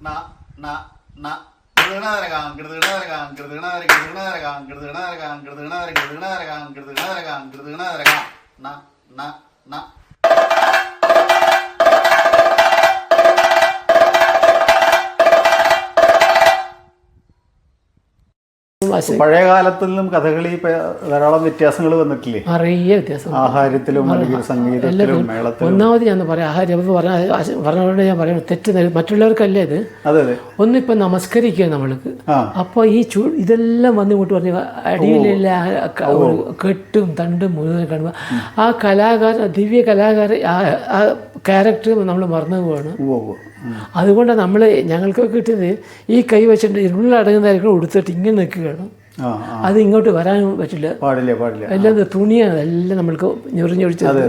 ന ന ന കൃതണരകാം കൃതണരകാം കൃതണരകാം കൃതണരകാം കൃതണരകാം കൃതണരകാം കൃതണരകാം കൃതണരകാം ന ന ന. പഴയ കാലത്തിൽ നിന്നും കഥകളി ധാരാളം വ്യത്യാസങ്ങൾ വന്നിട്ടില്ലേ? അറിയ വ്യത്യാസം ആഹാരത്തിലും അല്ലെങ്കിൽ സംഗീതത്തിലും മേളത്തിലും. ഒന്നാമത് ഞാൻ പറയാം, ആഹാരം പറഞ്ഞവരോട് ഞാൻ പറയാം, തെറ്റ് മറ്റുള്ളവർക്കല്ലേ ഇത്. അതെ അതെ. ഒന്നിപ്പം നമസ്കരിക്കുക നമ്മൾക്ക്. അപ്പോൾ ഈ ഇതെല്ലാം വന്നിങ്ങോട്ട് പറഞ്ഞ് അടിയിലുള്ള കെട്ടും തണ്ടും മുഴുവൻ കാണുമ്പോൾ ആ കലാകാരൻ, ദിവ്യ കലാകാരൻ, ആ ക്യാരക്ടർ നമ്മൾ മറന്നു പോവാണ്. അതുകൊണ്ടാണ് നമ്മൾ ഞങ്ങൾക്കൊക്കെ കിട്ടിയത് ഈ കൈ വെച്ചിട്ട് ഇരുളടങ്ങുന്നതായിരിക്കും ഉടുത്തിട്ട് ഇങ്ങനെ നിൽക്കുകയാണ്. അത് ഇങ്ങോട്ട് വരാനും പറ്റില്ല, എല്ലാം തുണിയാണ്, എല്ലാം നമ്മൾക്ക് ഞൊറിഞ്ഞൊഴിച്ചത്.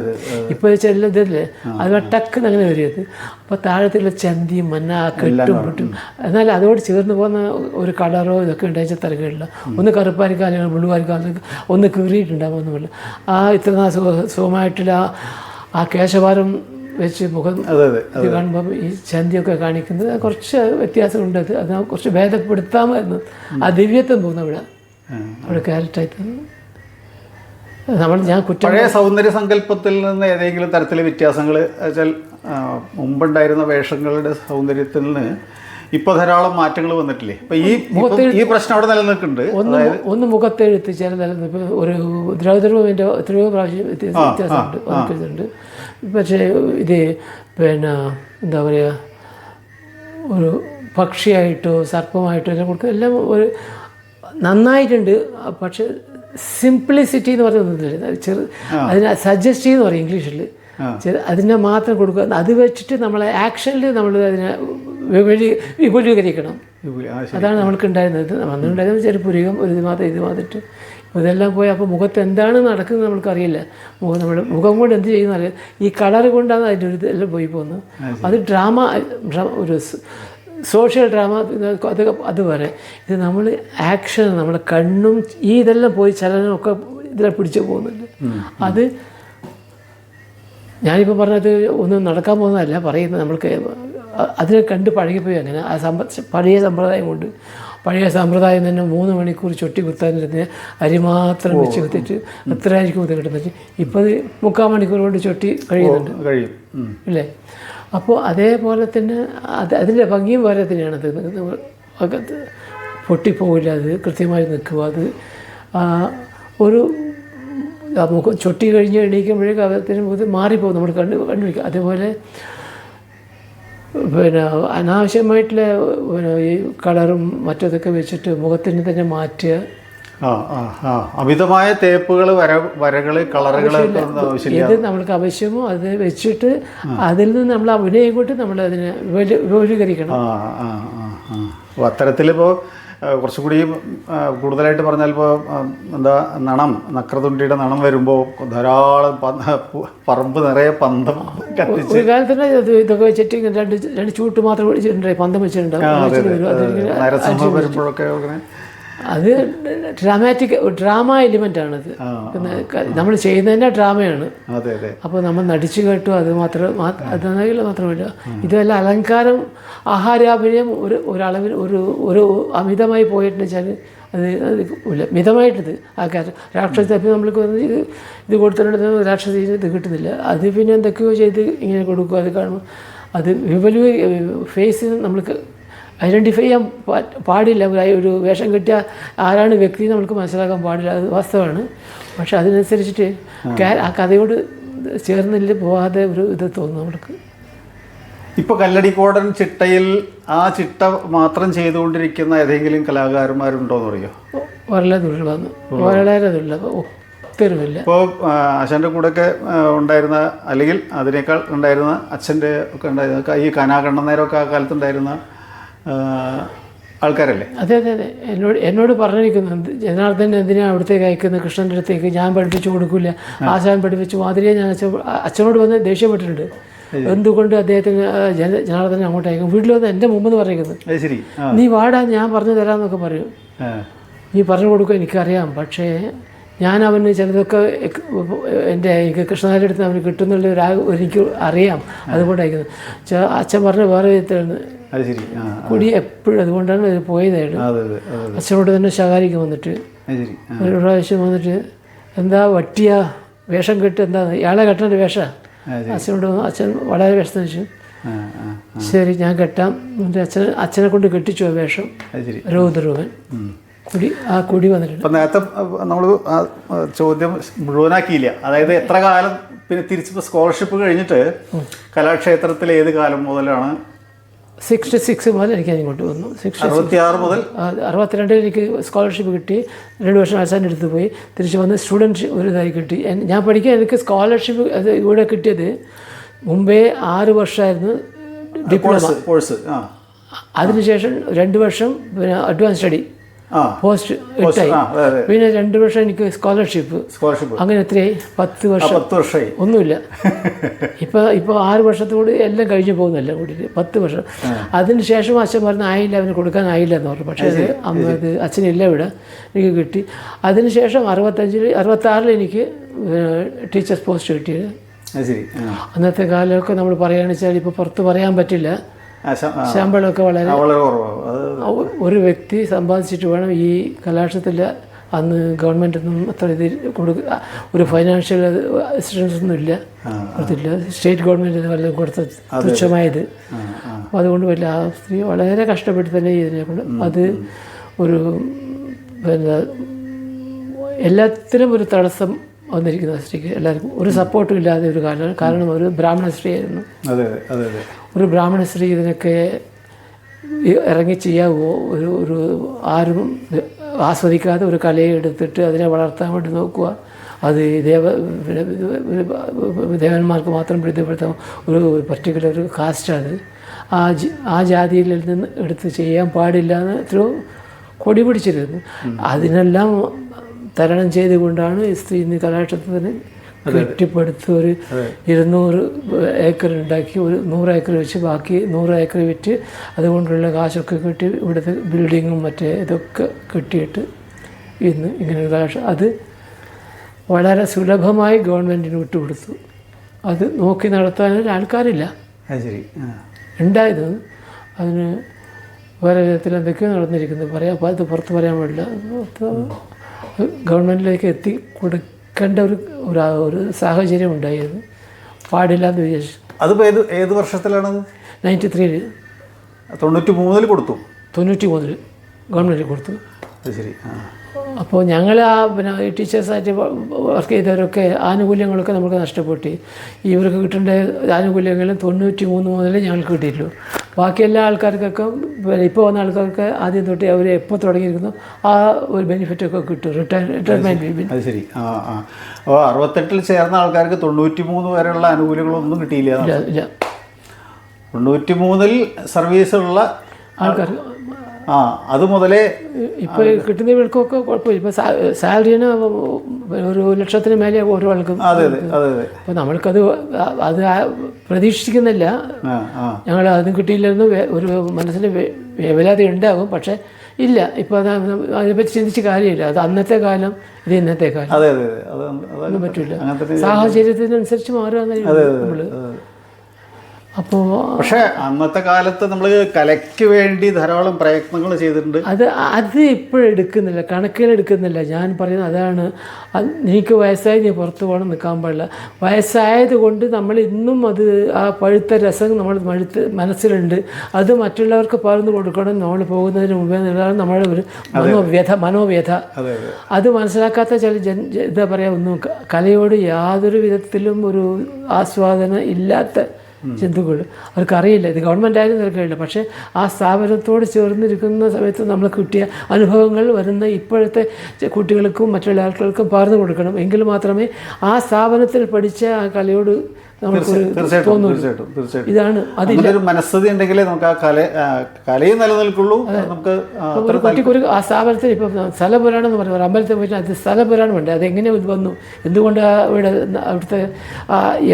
ഇപ്പോൾ വെച്ചാൽ എല്ലാം ഇതല്ലേ, അത് ടക്കെന്ന് അങ്ങനെ വരികയത്. അപ്പോൾ താഴത്തുള്ള ചന്തിയും മഞ്ഞ കെട്ടും പൊട്ടും, എന്നാൽ അതോട് ചേർന്ന് പോകുന്ന ഒരു കളറോ ഇതൊക്കെ ഉണ്ടായിച്ച തരകളില്ല. ഒന്ന് കറുപ്പാരിക്കാലും വെളുവാരിക്കാലും ഒന്ന് കീറിയിട്ടുണ്ടാകുമെന്നുമില്ല. ആ ഇത്ര സുഖമായിട്ടുള്ള ആ കേശവാരം വെച്ച് മുഖം ഇത് കാണുമ്പം ഈ ചന്തിയൊക്കെ കാണിക്കുന്നത് കുറച്ച് വ്യത്യാസമുണ്ട്. അത് കുറച്ച് ഭേദപ്പെടുത്താമായിരുന്നു. ആ ദിവ്യത്വം പോകുന്ന അവിടെ ക്യാരക്ടറായി നമ്മൾ ഞാൻ പഴയ സൗന്ദര്യ സങ്കല്പത്തിൽ നിന്ന് ഏതെങ്കിലും തരത്തിലെ വ്യത്യാസങ്ങൾ വെച്ചാൽ മുമ്പുണ്ടായിരുന്ന വേഷങ്ങളുടെ സൗന്ദര്യത്തിൽ നിന്ന് ഇപ്പോൾ ധാരാളം മാറ്റങ്ങൾ വന്നിട്ടില്ലേ? ഇപ്പം ഈ പ്രശ്നം അവിടെ നിലനിൽക്കുന്നുണ്ട്. ഒന്ന് മുഖത്തെഴുത്ത് ചില നിലനിൽപ്പ് ഒരു ദ്രൗപദരുടെ എത്രയോ പ്രാവശ്യം വ്യത്യാസമുണ്ട്. പക്ഷേ ഇത് പിന്നെ എന്താ പറയുക, ഒരു പക്ഷിയായിട്ടോ സർപ്പമായിട്ടോ എല്ലാം കൊടുക്കുക, എല്ലാം ഒരു നന്നായിട്ടുണ്ട്. പക്ഷെ സിംപ്ലിസിറ്റി എന്ന് പറയുന്നത് അതിനെ സജസ്റ്റ് എന്ന് പറയും ഇംഗ്ലീഷിൽ. അതിനെ മാത്രം കൊടുക്കുക. അത് വെച്ചിട്ട് നമ്മളെ ആക്ഷനിൽ നമ്മൾ അതിനെ വിപുലീകരിക്കണം. അതാണ് നമ്മൾക്ക് ഉണ്ടായിരുന്നത്. വന്നിട്ടുണ്ടായിരുന്നത് ചെറുപുരികം ഒരു ഇത് മാത്രം ഇതെല്ലാം പോയി. അപ്പോൾ മുഖത്ത് എന്താണ് നടക്കുന്നത് നമ്മൾക്കറിയില്ല. മുഖം കൊണ്ട് എന്ത് ചെയ്യുന്നറിയാം. ഈ കളർ കൊണ്ടാണ് അതിൻ്റെ ഒരു ഇതെല്ലാം പോയി പോകുന്നത്. അത് ഡ്രാമ, ഒരു സോഷ്യൽ ഡ്രാമ അത് വരെ. ഇത് നമ്മൾ ആക്ഷൻ, നമ്മുടെ കണ്ണും ഈ ഇതെല്ലാം പോയി ചലനമൊക്കെ ഇതിലെ പിടിച്ചു പോകുന്നുണ്ട്. അത് ഞാനിപ്പോൾ പറഞ്ഞത് ഒന്നും നടക്കാൻ പോകുന്നതല്ല പറയുന്നത്. നമ്മൾക്ക് അതിനെ കണ്ട് പഴകിപ്പോയി. അങ്ങനെ ആ പഴയ സമ്പ്രദായം കൊണ്ട്, പഴയ സമ്പ്രദായം തന്നെ 3 മണിക്കൂർ ചൊട്ടി കുത്താനിരുന്ന് അരി മാത്രം വെച്ച് കുത്തിയിട്ട് എത്രയായിരിക്കും കുത്തി കിട്ടുന്നത്. ഇപ്പോൾ അത് 3/4 മണിക്കൂർ കൊണ്ട് ചൊട്ടി കഴിയുന്നുണ്ട്, ഇല്ലേ? അപ്പോൾ അതേപോലെ തന്നെ അതിൻ്റെ ഭംഗിയും പോലെ തന്നെയാണ്. അത് പൊട്ടിപ്പോവില്ല, അത് കൃത്യമായി നിൽക്കുക. അത് ഒരു നമുക്ക് ചൊട്ടി കഴിഞ്ഞ് എണീക്കുമ്പോഴേക്കും അതിന് മാറിപ്പോകും, നമ്മൾ കണ്ടുപിടിക്കുക. അതേപോലെ പിന്നെ അനാവശ്യമായിട്ടുള്ള ഈ കളറും മറ്റതൊക്കെ വെച്ചിട്ട് മുഖത്തിന് തന്നെ മാറ്റുക. അമിതമായ തേപ്പുകൾ, വരകൾ, കളറുകൾ ഇത് നമ്മൾക്ക് ആവശ്യമോ അത് വെച്ചിട്ട് അതിൽ നിന്ന് നമ്മൾ അഭിനയം കൊണ്ട് നമ്മൾ അതിനെ വിപുലീകരിക്കണം. അത്തരത്തിലിപ്പോൾ കുറച്ചുകൂടി കൂടുതലായിട്ട് പറഞ്ഞാൽ ഇപ്പോൾ എന്താ നക്രതുണ്ടിയുടെ നണം വരുമ്പോൾ ധാരാളം പറമ്പ് നിറയെ പന്തം കത്തിച്ച് ഒരു കാലത്തന്നെ ഇതൊക്കെ വെച്ചിട്ട് രണ്ട് ചൂട്ട് മാത്രം വെച്ചിട്ടുണ്ടായി, പന്തം വെച്ചിട്ടുണ്ടാവും. നരസിംഹം വരുമ്പോഴൊക്കെ അത് ഡ്രാമ എലിമെൻ്റ് ആണത്. നമ്മൾ ചെയ്യുന്നതന്നെ ഡ്രാമയാണ്. അപ്പോൾ നമ്മൾ നടിച്ചു കേട്ടു, അത് മാത്രമല്ല ഇതെല്ലാം അലങ്കാരം, ആഹാരാഭിനയം ഒരളവിൽ ഒരു അമിതമായി പോയിട്ടെന്ന് വെച്ചാൽ അത് ഇല്ല. മിതമായിട്ടത് ആൾക്കാർ രാക്ഷസ നമ്മൾക്ക് ഇത് കൊടുത്തിട്ടുണ്ട്, രാക്ഷസീന് ഇത് കിട്ടുന്നില്ല. അത് പിന്നെ എന്തൊക്കെയോ ചെയ്ത് ഇങ്ങനെ കൊടുക്കുക. അത് കാണുമ്പോൾ അത് ഫേസ് നമ്മൾക്ക് ഐഡൻറ്റിഫൈ ചെയ്യാൻ പാടില്ല. ഒരു വേഷം കിട്ടിയാൽ ആരാണ് വ്യക്തി നമുക്ക് മനസ്സിലാക്കാൻ പാടില്ല, അത് വാസ്തവമാണ്. പക്ഷെ അതിനനുസരിച്ചിട്ട് ആ കഥയോട് ചേർന്നില്ല പോകാതെ ഒരു ഇത് തോന്നുന്നു നമ്മൾക്ക്. ഇപ്പോൾ കല്ലടിക്കോടൻ ചിട്ടയിൽ ആ ചിട്ട മാത്രം ചെയ്തുകൊണ്ടിരിക്കുന്ന ഏതെങ്കിലും കലാകാരന്മാരുണ്ടോയെന്ന് അറിയോ? വളരെ ദുർലഭമാണ്, വളരെ ദുർലഭം, ഒത്തിരിമില്ല. ഇപ്പോൾ അച്ഛൻ്റെ കൂടെയൊക്കെ ഉണ്ടായിരുന്ന, അല്ലെങ്കിൽ അതിനേക്കാൾ ഉണ്ടായിരുന്ന അച്ഛൻ്റെ ഒക്കെ ഉണ്ടായിരുന്ന ഈ കനാകണ്ണനേരമൊക്കെ ആ കാലത്തുണ്ടായിരുന്ന ആൾക്കാരല്ലേ? അതെ. എന്നോട് പറഞ്ഞിരിക്കുന്നത് ജനാർദ്ദൻ എന്തിനാണ് അവിടത്തേക്ക് അയക്കുന്നത്, കൃഷ്ണൻ്റെ അടുത്തേക്ക്. ഞാൻ പഠിപ്പിച്ചു കൊടുക്കില്ല, ആശാൻ പഠിപ്പിച്ചു മാതിരിയെ ഞാൻ അച്ഛനോട് വന്ന് ദേഷ്യപ്പെട്ടിട്ടുണ്ട്. എന്തുകൊണ്ട് അദ്ദേഹത്തിന് ജനാർദ്ദനെ അങ്ങോട്ട് അയക്കും? വീട്ടിൽ വന്ന് എൻ്റെ മുമ്പെന്ന് പറയുന്നത്, നീ വാടാ ഞാൻ പറഞ്ഞു തരാമെന്നൊക്കെ പറയും. നീ പറഞ്ഞു കൊടുക്കുക എനിക്കറിയാം, പക്ഷേ ഞാൻ അവന് ചിലതൊക്കെ എനിക്ക് കൃഷ്ണനാരുടെ അടുത്ത് അവന് കിട്ടുന്നുള്ള എനിക്ക് അറിയാം. അതുകൊണ്ടായിരിക്കുന്നു അച്ഛൻ പറഞ്ഞ വേറെ വിധത്തിലാണ് കുടി എപ്പോഴും. അതുകൊണ്ടാണ് അത് പോയതായിട്ട്. അച്ഛനോട് തന്നെ ശകാരിക്കും വന്നിട്ട് ഒരു പ്രാവശ്യം വന്നിട്ട്, എന്താ വട്ടിയ വേഷം കെട്ട്, എന്താ ഇയാളെ കെട്ടേണ്ട വേഷം. അച്ഛനോട് അച്ഛൻ വളരെ വിഷമം വെച്ചു. ശരി ഞാൻ കെട്ടാം. എൻ്റെ അച്ഛനെ കൊണ്ട് കെട്ടിച്ചു ആ വേഷം. രൂപൻ കുടി വന്നിട്ടുണ്ട്. അപ്പം നേരത്തെ നമ്മൾ ചോദ്യം മുഴുവനാക്കിയില്ല. അതായത് എത്ര കാലം പിന്നെ തിരിച്ച് സ്കോളർഷിപ്പ് കഴിഞ്ഞിട്ട് കലാക്ഷേത്രത്തിൽ ഏത് കാലം മുതലാണ്? 66 മുതൽ എനിക്ക് ഇങ്ങോട്ട് വന്നു. 66 മുതൽ 62 എനിക്ക് സ്കോളർഷിപ്പ് കിട്ടി. 2 വർഷം ആശാൻ്റെ അടുത്ത് പോയി തിരിച്ച് വന്ന് സ്റ്റുഡൻറ്റ് ഒരു ഇതായി കിട്ടി. ഞാൻ പഠിക്കാൻ എനിക്ക് സ്കോളർഷിപ്പ് അത് ഇവിടെ കിട്ടിയത് മുമ്പേ 6 വർഷമായിരുന്നു ഡിപ്ലോമ കോഴ്സ്. അതിനുശേഷം 2 വർഷം പിന്നെ അഡ്വാൻസ് സ്റ്റഡി പോസ്റ്റ് 8 ആയി. പിന്നെ 2 വർഷം എനിക്ക് സ്കോളർഷിപ്പ്. അങ്ങനെ എത്രയായി? 10 വർഷമായി. ഒന്നുമില്ല. ഇപ്പോൾ 6 വർഷത്തോട് എല്ലാം കഴിഞ്ഞു പോകുന്നല്ല കൂടിയിട്ട് 10 വർഷം. അതിന് ശേഷം അച്ഛൻ പറഞ്ഞ് ആയില്ല, അവന് കൊടുക്കാനായില്ല എന്ന് പറഞ്ഞു. പക്ഷേ അത് അച്ഛനില്ല ഇവിടെ, എനിക്ക് കിട്ടി. അതിനുശേഷം 66 എനിക്ക് ടീച്ചേഴ്സ് പോസ്റ്റ് കിട്ടിയത്. അന്നത്തെ കാലമൊക്കെ നമ്മൾ പറയുകയാണെന്ന് വെച്ചാൽ ഇപ്പോൾ പുറത്ത് പറയാൻ പറ്റില്ല. ശമ്പളമൊക്കെ വളരെ ഒരു വ്യക്തി സമ്പാദിച്ചിട്ട് വേണം ഈ കലാക്ഷേത്രത്തിൽ. അന്ന് ഗവൺമെൻറ്റൊന്നും അത്ര ഇത് ഒരു ഫൈനാൻഷ്യൽ അസിസ്റ്റൻസ് ഒന്നും ഇല്ല, കൊടുത്തില്ല. സ്റ്റേറ്റ് ഗവൺമെൻറ് വല്ലതും കൊടുത്ത തുച്ഛമായത്. അപ്പോൾ അതുകൊണ്ട് വലിയ ആ സ്ത്രീ വളരെ കഷ്ടപ്പെട്ട് തന്നെ ഇതിനെ കൊണ്ട് അത് ഒരു പിന്നെ എല്ലാത്തിനും ഒരു തടസ്സം വന്നിരിക്കുന്ന സ്ത്രീക്ക്. എല്ലാവർക്കും ഒരു സപ്പോർട്ടും ഇല്ലാതെ ഒരു കാലം. കാരണം ഒരു ബ്രാഹ്മണ സ്ത്രീ ആയിരുന്നു. ഒരു ബ്രാഹ്മണ സ്ത്രീ ഇതിനൊക്കെ ഇറങ്ങി ചെയ്യാവോ? ഒരു ആരും ആസ്വദിക്കാതെ ഒരു കലയെ എടുത്തിട്ട് അതിനെ വളർത്താൻ വേണ്ടി നോക്കുക. അത് ദേവന്മാർക്ക് മാത്രം പ്രീതിപ്പെടുത്താൻ ഒരു പർട്ടിക്കുലർ ഒരു കാസ്റ്റാണ്. ആ ജാതിയിൽ നിന്ന് എടുത്ത് ചെയ്യാൻ പാടില്ല എന്ന് എത്രയോ കൊടി പിടിച്ചിരുന്നു. അതിനെല്ലാം തരണം ചെയ്തുകൊണ്ടാണ് ഈ സ്ത്രീ ഇന്ന് കലാക്ഷേത്രത്തിന് കെട്ടിപ്പടുത്ത് ഒരു 200 ഏക്കർ ഉണ്ടാക്കി, ഒരു 100 ഏക്കർ വെച്ച് ബാക്കി 100 ഏക്കർ വിറ്റ് അതുകൊണ്ടുള്ള കാശൊക്കെ കിട്ടി ഇവിടുത്തെ ബിൽഡിങ്ങും മറ്റേ ഇതൊക്കെ കെട്ടിയിട്ട് ഇന്ന് ഇങ്ങനെ അത് വളരെ സുലഭമായി ഗവൺമെൻറ്റിന് വിട്ടുകൊടുത്തു. അത് നോക്കി നടത്താനൊരു ആൾക്കാരില്ല ഉണ്ടായത്. അതിന് വേറെ വിധത്തിൽ എന്തൊക്കെയോ നടന്നിരിക്കുന്നത് അപ്പോൾ അത് പുറത്ത് പറയാൻ പാടില്ല. ഗവൺമെൻറ്റിലേക്ക് എത്തി കൊടുക്കേണ്ട ഒരു സാഹചര്യം ഉണ്ടായിരുന്നു. പാടില്ല എന്ന് വിചാരിച്ചു. അതിപ്പോൾ ഏത് വർഷത്തിലാണത്? 93 93 കൊടുത്തു. 93 ഗവൺമെൻറ് കൊടുത്തു. ശരി. അപ്പോൾ ഞങ്ങൾ പിന്നെ ഈ ടീച്ചേഴ്സായിട്ട് വർക്ക് ചെയ്തവരൊക്കെ ആനുകൂല്യങ്ങളൊക്കെ നമുക്ക് നഷ്ടപ്പെട്ടു. ഇവർക്ക് കിട്ടേണ്ട ആനുകൂല്യങ്ങളും 93 മുതലേ ഞങ്ങൾക്ക് കിട്ടിയിട്ടുള്ളൂ. ബാക്കി എല്ലാ ആൾക്കാർക്കൊക്കെ ഇപ്പോൾ വന്ന ആൾക്കാർക്ക് ആദ്യം തൊട്ട് അവർ എപ്പോൾ തുടങ്ങിയിരിക്കുന്നു ആ ഒരു ബെനിഫിറ്റൊക്കെ കിട്ടും, റിട്ടയർമെൻറ്റ് ബെനിഫിറ്റ്. അത് ശരി. അപ്പോൾ 68 ചേർന്ന ആൾക്കാർക്ക് 93 വരെയുള്ള ആനുകൂല്യങ്ങളൊന്നും കിട്ടിയില്ല. ഇല്ല. 93 സർവീസുള്ള ആൾക്കാർ അത് മുതലേ ഇപ്പോൾ കിട്ടുന്ന ഇവർക്കൊക്കെ കുഴപ്പമില്ല. ഇപ്പോൾ സാലറിന് 1,00,000 മേലെ ഓരോ ആൾക്കും. അപ്പോൾ നമ്മൾക്കത് പ്രതീക്ഷിക്കുന്നില്ല. ഞങ്ങൾ അതും കിട്ടിയില്ലെന്ന് ഒരു മനസ്സിന് വേവലാതി ഉണ്ടാകും. പക്ഷേ ഇല്ല, ഇപ്പോൾ അതിനെപ്പറ്റി ചിന്തിച്ച് കാര്യമില്ല. അത് അന്നത്തെ കാലം, ഇത് ഇന്നത്തെ കാലം. ഒന്നും പറ്റില്ല. സാഹചര്യത്തിനനുസരിച്ച് മാറുക നമ്മൾ. അപ്പോൾ പക്ഷേ അന്നത്തെ കാലത്ത് നമ്മൾ കലയ്ക്ക് വേണ്ടി ധാരാളം പ്രയത്നങ്ങൾ ചെയ്തിട്ടുണ്ട്. അത് ഇപ്പോഴെടുക്കുന്നില്ല, കണക്കിലെടുക്കുന്നില്ല. ഞാൻ പറയുന്നത് അതാണ്. എനിക്ക് വയസ്സായി നീ പുറത്ത് പോകണം, നിൽക്കാൻ പാടില്ല. വയസ്സായത് കൊണ്ട് നമ്മൾ ഇന്നും അത് ആ പഴുത്ത രസം നമ്മൾ മനസ്സിലുണ്ട്. അത് മറ്റുള്ളവർക്ക് പകർന്നു കൊടുക്കണം. നമ്മൾ പോകുന്നതിന് മുമ്പേ എന്നുള്ളതാണ് നമ്മുടെ ഒരു മനോവ്യഥ. അത് മനസ്സിലാക്കാത്ത ചില എന്താ പറയുക, ഒന്നും കലയോട് യാതൊരു വിധത്തിലും ഒരു ആസ്വാദനം ഇല്ലാത്ത ജന്തുക്കൾ. അവർക്കറിയില്ല, ഇത് ഗവൺമെൻറ് ആയാലും നിൽക്കില്ല. പക്ഷേ ആ സ്ഥാപനത്തോട് ചേർന്നിരിക്കുന്ന സമയത്ത് നമ്മൾ കിട്ടിയ അനുഭവങ്ങൾ വരുന്ന ഇപ്പോഴത്തെ കുട്ടികൾക്കും മറ്റുള്ള ആൾക്കാർക്കും പകർന്നു കൊടുക്കണം. എങ്കിൽ മാത്രമേ ആ സ്ഥാപനത്തിൽ പഠിച്ച ആ കലയോട് നമുക്ക് തീർച്ചയായിട്ടും ഇതാണ് അതിലൊരു മനസ്ഥിതി ഉണ്ടെങ്കിലേ നമുക്ക് ആ കലയും നിലനിൽക്കുള്ളൂ. നമുക്ക് ഒരു കുട്ടിക്കൊരു ആ സ്ഥാപനത്തിൽ ഇപ്പോൾ സ്ഥലപുരാണം എന്ന് പറയുന്നത് അമ്പലത്തിൽ പോയിട്ട് അത് സ്ഥലപുരാണം ഉണ്ട്. അതെങ്ങനെ ഇത് വന്നു, എന്തുകൊണ്ട് ഇവിടെ അവിടുത്തെ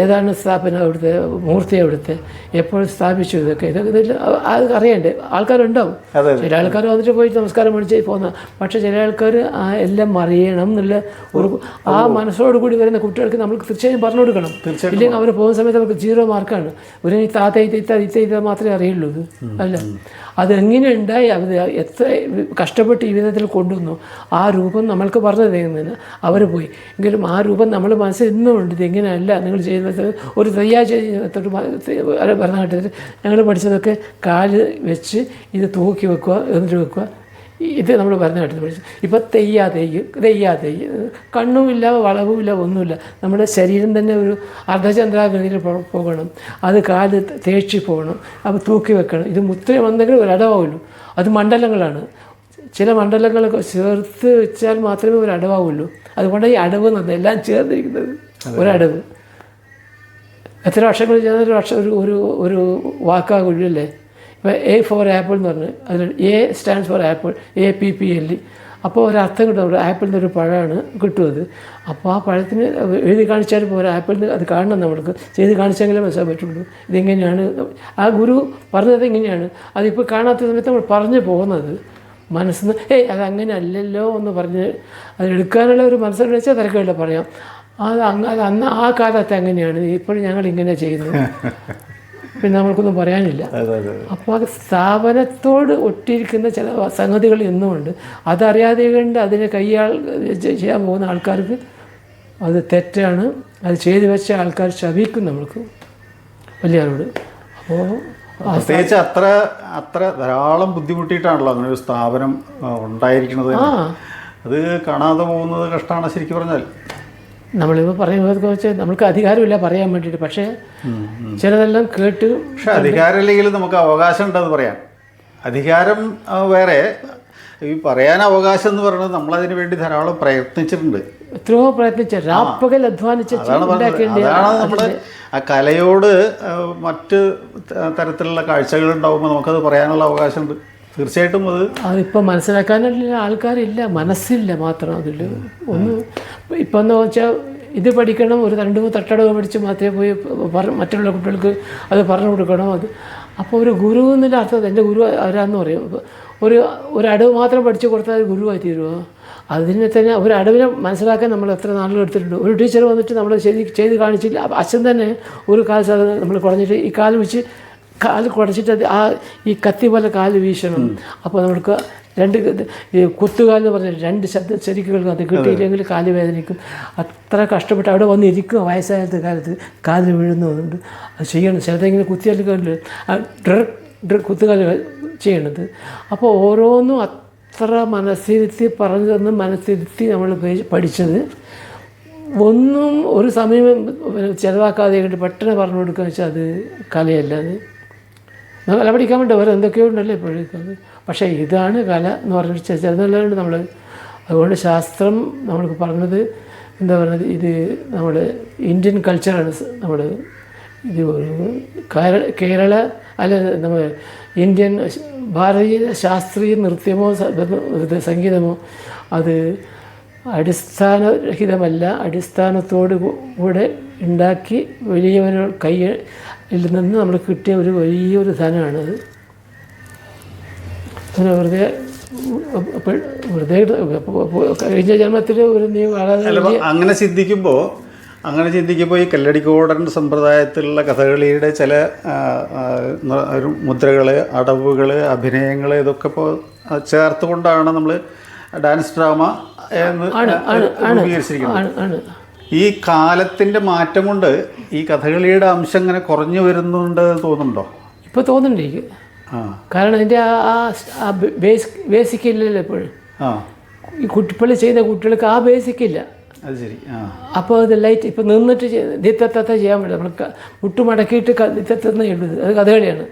ഏതാണ് സ്ഥാപനം, അവിടുത്തെ മൂർത്തി അവിടുത്തെ എപ്പോൾ സ്ഥാപിച്ചു, ഇതൊക്കെ അറിയണ്ടേ. ആൾക്കാരുണ്ടാവും, ചില ആൾക്കാർ വന്നിട്ട് പോയിട്ട് നമസ്കാരം മേടിച്ച് പോകുന്ന, പക്ഷേ ചില ആൾക്കാർ എല്ലാം അറിയണം എന്നുള്ള ഒരു ആ മനസ്സോടുകൂടി വരുന്ന കുട്ടികൾക്ക് നമ്മൾ തീർച്ചയായും പറഞ്ഞു കൊടുക്കണം. ഇല്ലെങ്കിൽ അവർ പോകുന്ന സമയത്ത് നമുക്ക് 0 മാർക്കാണ്. ഒരു താത്ത ഇത്ത മാത്രമേ അറിയുള്ളൂ. ഇത് അല്ല, അതെങ്ങനെ ഉണ്ടായി, അവർ എത്ര കഷ്ടപ്പെട്ട് ഈ വിധത്തിൽ കൊണ്ടുവന്നു, ആ രൂപം നമ്മൾക്ക് പറഞ്ഞു തരുന്നതിന് അവർ പോയി. എങ്കിലും ആ രൂപം നമ്മൾ മനസ്സിൽ ഇന്നും ഉണ്ട്. ഇതെങ്ങനെയല്ല നിങ്ങൾ ചെയ്യുന്നത്. ഒരു ഭരതനാട്യത്തിൽ ഞങ്ങൾ പഠിച്ചതൊക്കെ കാല് വെച്ച് ഇത് തൂക്കി വെക്കുക, എന്നിട്ട് വെക്കുക. ഇത് നമ്മൾ ഭരതനാട്യത്തിൽ പഠിച്ചു. ഇപ്പോൾ തെയ്യാതെ കണ്ണുമില്ല, വളവുമില്ല, ഒന്നുമില്ല. നമ്മുടെ ശരീരം തന്നെ ഒരു അർദ്ധചന്ദ്രാകൃതിയിൽ പോകണം. അത് കാല് തേച്ച് പോകണം, അപ്പോൾ തൂക്കി വെക്കണം. ഇത് മുത്ര വന്നെങ്കിൽ ഒരു അടവാവുള്ളൂ. അത് മണ്ഡലങ്ങളാണ്. ചില മണ്ഡലങ്ങളൊക്കെ ചേർത്ത് വെച്ചാൽ മാത്രമേ ഒരു അടവാവുള്ളൂ. അതുകൊണ്ട് ഈ അടവ് എന്ന് പറഞ്ഞാൽ എല്ലാം ചേർന്നിരിക്കുന്നത് ഒരടവ്. എത്ര അക്ഷരങ്ങൾ ചേർന്നൊരു ഒരു വാക്കാകുള്ളൂ അല്ലേ. ഇപ്പോൾ A ഫോർ ആപ്പിൾ എന്ന് പറഞ്ഞ് അതിൽ A stands for apple, APPLE. അപ്പോൾ ഒരർത്ഥം കിട്ടും. ആപ്പിളിൽ നിന്നൊരു പഴമാണ് കിട്ടുന്നത്. അപ്പോൾ ആ പഴത്തിന് എഴുതി കാണിച്ചാലും ഇപ്പോൾ ഒരു ആപ്പിളിന് അത് കാണണം, നമ്മൾക്ക് ചെയ്ത് കാണിച്ചെങ്കിലേ മനസ്സിലാൻ പറ്റുള്ളൂ. ഇതെങ്ങനെയാണ് ആ ഗുരു പറഞ്ഞത്, ഇങ്ങനെയാണ്. അതിപ്പോൾ കാണാത്ത സമയത്ത് നമ്മൾ പറഞ്ഞു പോകുന്നത് മനസ്സിൽ നിന്ന് അതങ്ങനെ അല്ലല്ലോ എന്ന് പറഞ്ഞ് അതെടുക്കാനുള്ള ഒരു മനസ്സിൽ വെച്ചാൽ തിരക്കില്ല പറയാം. അന്ന് ആ കാലത്ത് അങ്ങനെയാണ്, ഇപ്പോഴും ഞങ്ങൾ ഇങ്ങനെ ചെയ്യുന്നത്. പിന്നെ നമ്മൾക്കൊന്നും പറയാനില്ല. അപ്പോൾ ആ സ്ഥാപനത്തോട് ഒട്ടിയിരിക്കുന്ന ചില സംഗതികൾ ഇന്നുമുണ്ട്. അതറിയാതെ കൊണ്ട് അതിനെ ചെയ്യാൻ പോകുന്ന ആൾക്കാർക്ക് അത് തെറ്റാണ്. അത് ചെയ്തു വെച്ച ആൾക്കാർ ശപിക്കും നമ്മൾക്ക് വലിയവരോട്. അപ്പോൾ പ്രത്യേകിച്ച് അത്ര ധാരാളം ബുദ്ധിമുട്ടിയിട്ടാണല്ലോ അങ്ങനെ ഒരു സ്ഥാപനം ഉണ്ടായിരിക്കുന്നത്. അത് കാണാതെ പോകുന്നത് കഷ്ടമാണ് ശരിക്കും പറഞ്ഞാൽ. നമ്മളിപ്പോൾ പറയുന്നതൊക്കെ വെച്ചാൽ നമ്മൾക്ക് അധികാരമില്ല പറയാൻ വേണ്ടിയിട്ട്, പക്ഷേ ചിലതെല്ലാം കേട്ട്. പക്ഷെ അധികാരമില്ലെങ്കിലും നമുക്ക് അവകാശം ഉണ്ടെന്ന് പറയാൻ. അധികാരം വേറെ, ഈ പറയാൻ അവകാശം എന്ന് പറയുന്നത് നമ്മളതിന് വേണ്ടി ധാരാളം പ്രയത്നിച്ചിട്ടുണ്ട്. എത്രയോ പ്രയത്നിച്ച രാപ്പകൽ അധ്വാനിച്ച് അതാണ് നമ്മൾ ആ കലയോട് മറ്റ് തരത്തിലുള്ള കാഴ്ചകൾ ഉണ്ടാകുമ്പോൾ നമുക്കത് പറയാനുള്ള അവകാശമുണ്ട്. തീർച്ചയായിട്ടും അതിപ്പോൾ മനസ്സിലാക്കാനുള്ള ആൾക്കാരില്ല, മനസ്സില്ല മാത്രം അതിൽ ഒന്ന്. ഇപ്പം എന്താ വെച്ചാൽ ഇത് പഠിക്കണം, ഒരു 2-3 തട്ടടവ് പഠിച്ച് മാത്രമേ പോയി മറ്റുള്ള കുട്ടികൾക്ക് അത് പറഞ്ഞു കൊടുക്കണം. അത് അപ്പോൾ ഒരു ഗുരു എന്നുള്ള അർത്ഥം എൻ്റെ ഗുരു ആരാന്ന് പറയും. ഒരു അടവ് മാത്രം പഠിച്ചു കൊടുത്താൽ ഗുരുവായി തീരുമോ? അതിനെ തന്നെ ഒരു അടവിനെ മനസ്സിലാക്കാൻ നമ്മൾ എത്ര നാളുകൾ എടുത്തിട്ടുണ്ട്. ഒരു ടീച്ചർ വന്നിട്ട് നമ്മൾ ചെയ്ത് കാണിച്ചില്ല. അച്ഛൻ തന്നെ ഒരു കാലത്ത് നമ്മൾ കുഴഞ്ഞിട്ട് ഈ കാല് വെച്ച് കാല് കുടച്ചിട്ട് ഈ കത്തി പോലെ കാല് വീശണം. അപ്പോൾ നമുക്ക് 2 കുത്തുകാലെന്ന് പറഞ്ഞാൽ 2 ശബ്ദം ശരിക്കും അത് കിട്ടിയില്ലെങ്കിൽ കാല് വേദനിക്കും. അത്ര കഷ്ടപ്പെട്ട് അവിടെ വന്ന് ഇരിക്കുക വയസ്സായ കാലത്ത് കാലിൽ വീഴുന്നുണ്ട്. അത് ചെയ്യണം. ചിലതെങ്കിലും കുത്തിയാൽ കുത്തുകാല് ചെയ്യണത്. അപ്പോൾ ഓരോന്നും അത്ര മനസ്സിരുത്തി പറഞ്ഞു തന്ന് മനസ്സിരുത്തി നമ്മൾ പഠിച്ചത് ഒന്നും ഒരു സമയം ചിലവാക്കാതെ കണ്ട് പെട്ടെന്ന് പറഞ്ഞു കൊടുക്കുക വെച്ചാൽ അത് കലയല്ല. അത് കല പഠിക്കാൻ വേണ്ടി വേറെ എന്തൊക്കെയോ ഉണ്ടല്ലോ ഇപ്പോഴേക്കും. പക്ഷേ ഇതാണ് കല എന്ന് പറഞ്ഞിട്ട് ചിലതുള്ളതുകൊണ്ട് നമ്മൾ അതുകൊണ്ട് ശാസ്ത്രം നമ്മൾക്ക് പറഞ്ഞത് എന്താ പറയുന്നത്, ഇത് നമ്മുടെ ഇന്ത്യൻ കൾച്ചറാണ്. നമ്മൾ ഇത് കേരള അല്ല നമ്മൾ ഇന്ത്യൻ ഭാരതീയ ശാസ്ത്രീയ നൃത്യമോ സംഗീതമോ അത് അടിസ്ഥാനരഹിതമല്ല, അടിസ്ഥാനത്തോടു കൂടെ ഉണ്ടാക്കി വലിയവരുടെ കയ്യിൽ നിന്ന് നമ്മൾ കിട്ടിയ ഒരു വലിയൊരു ധനമാണത്. വെറുതെ കഴിഞ്ഞ ജന്മത്തിൽ ഒരു അങ്ങനെ ചിന്തിക്കുമ്പോൾ ഈ കല്ലടിക്കോടൻ സമ്പ്രദായത്തിലുള്ള കഥകളിയുടെ ചില മുദ്രകൾ, അടവുകൾ, അഭിനയങ്ങൾ ഇതൊക്കെ ഇപ്പോൾ ചേർത്തുകൊണ്ടാണ് നമ്മൾ ഡാൻസ് ഡ്രാമ എന്ന് രൂപീകരിച്ചിരിക്കുന്നത്. ഈ കാലത്തിൻ്റെ മാറ്റം കൊണ്ട് ഈ കഥകളിയുടെ അംശം ഇങ്ങനെ കുറഞ്ഞു വരുന്നുണ്ട് തോന്നുന്നുണ്ടോ? ഇപ്പോൾ തോന്നുന്നുണ്ട് എനിക്ക്. കാരണം അതിൻ്റെ ആ ബേസിക് ഇല്ലല്ലോ എപ്പോഴും. ഈ കുട്ടിപ്പള്ളി ചെയ്യുന്ന കുട്ടികൾക്ക് ആ ബേസിക് ഇല്ല. അത് ശരി. അപ്പോൾ അത് ലൈറ്റ് ഇപ്പോൾ നിന്നിട്ട് ദിത്തത്തെ ചെയ്യാൻ പറ്റില്ല. നമ്മൾ മുട്ടുമടക്കിയിട്ട് ദിത്തത്തെന്ന് എഴുതുന്നത് അത് കഥകളിയാണ്.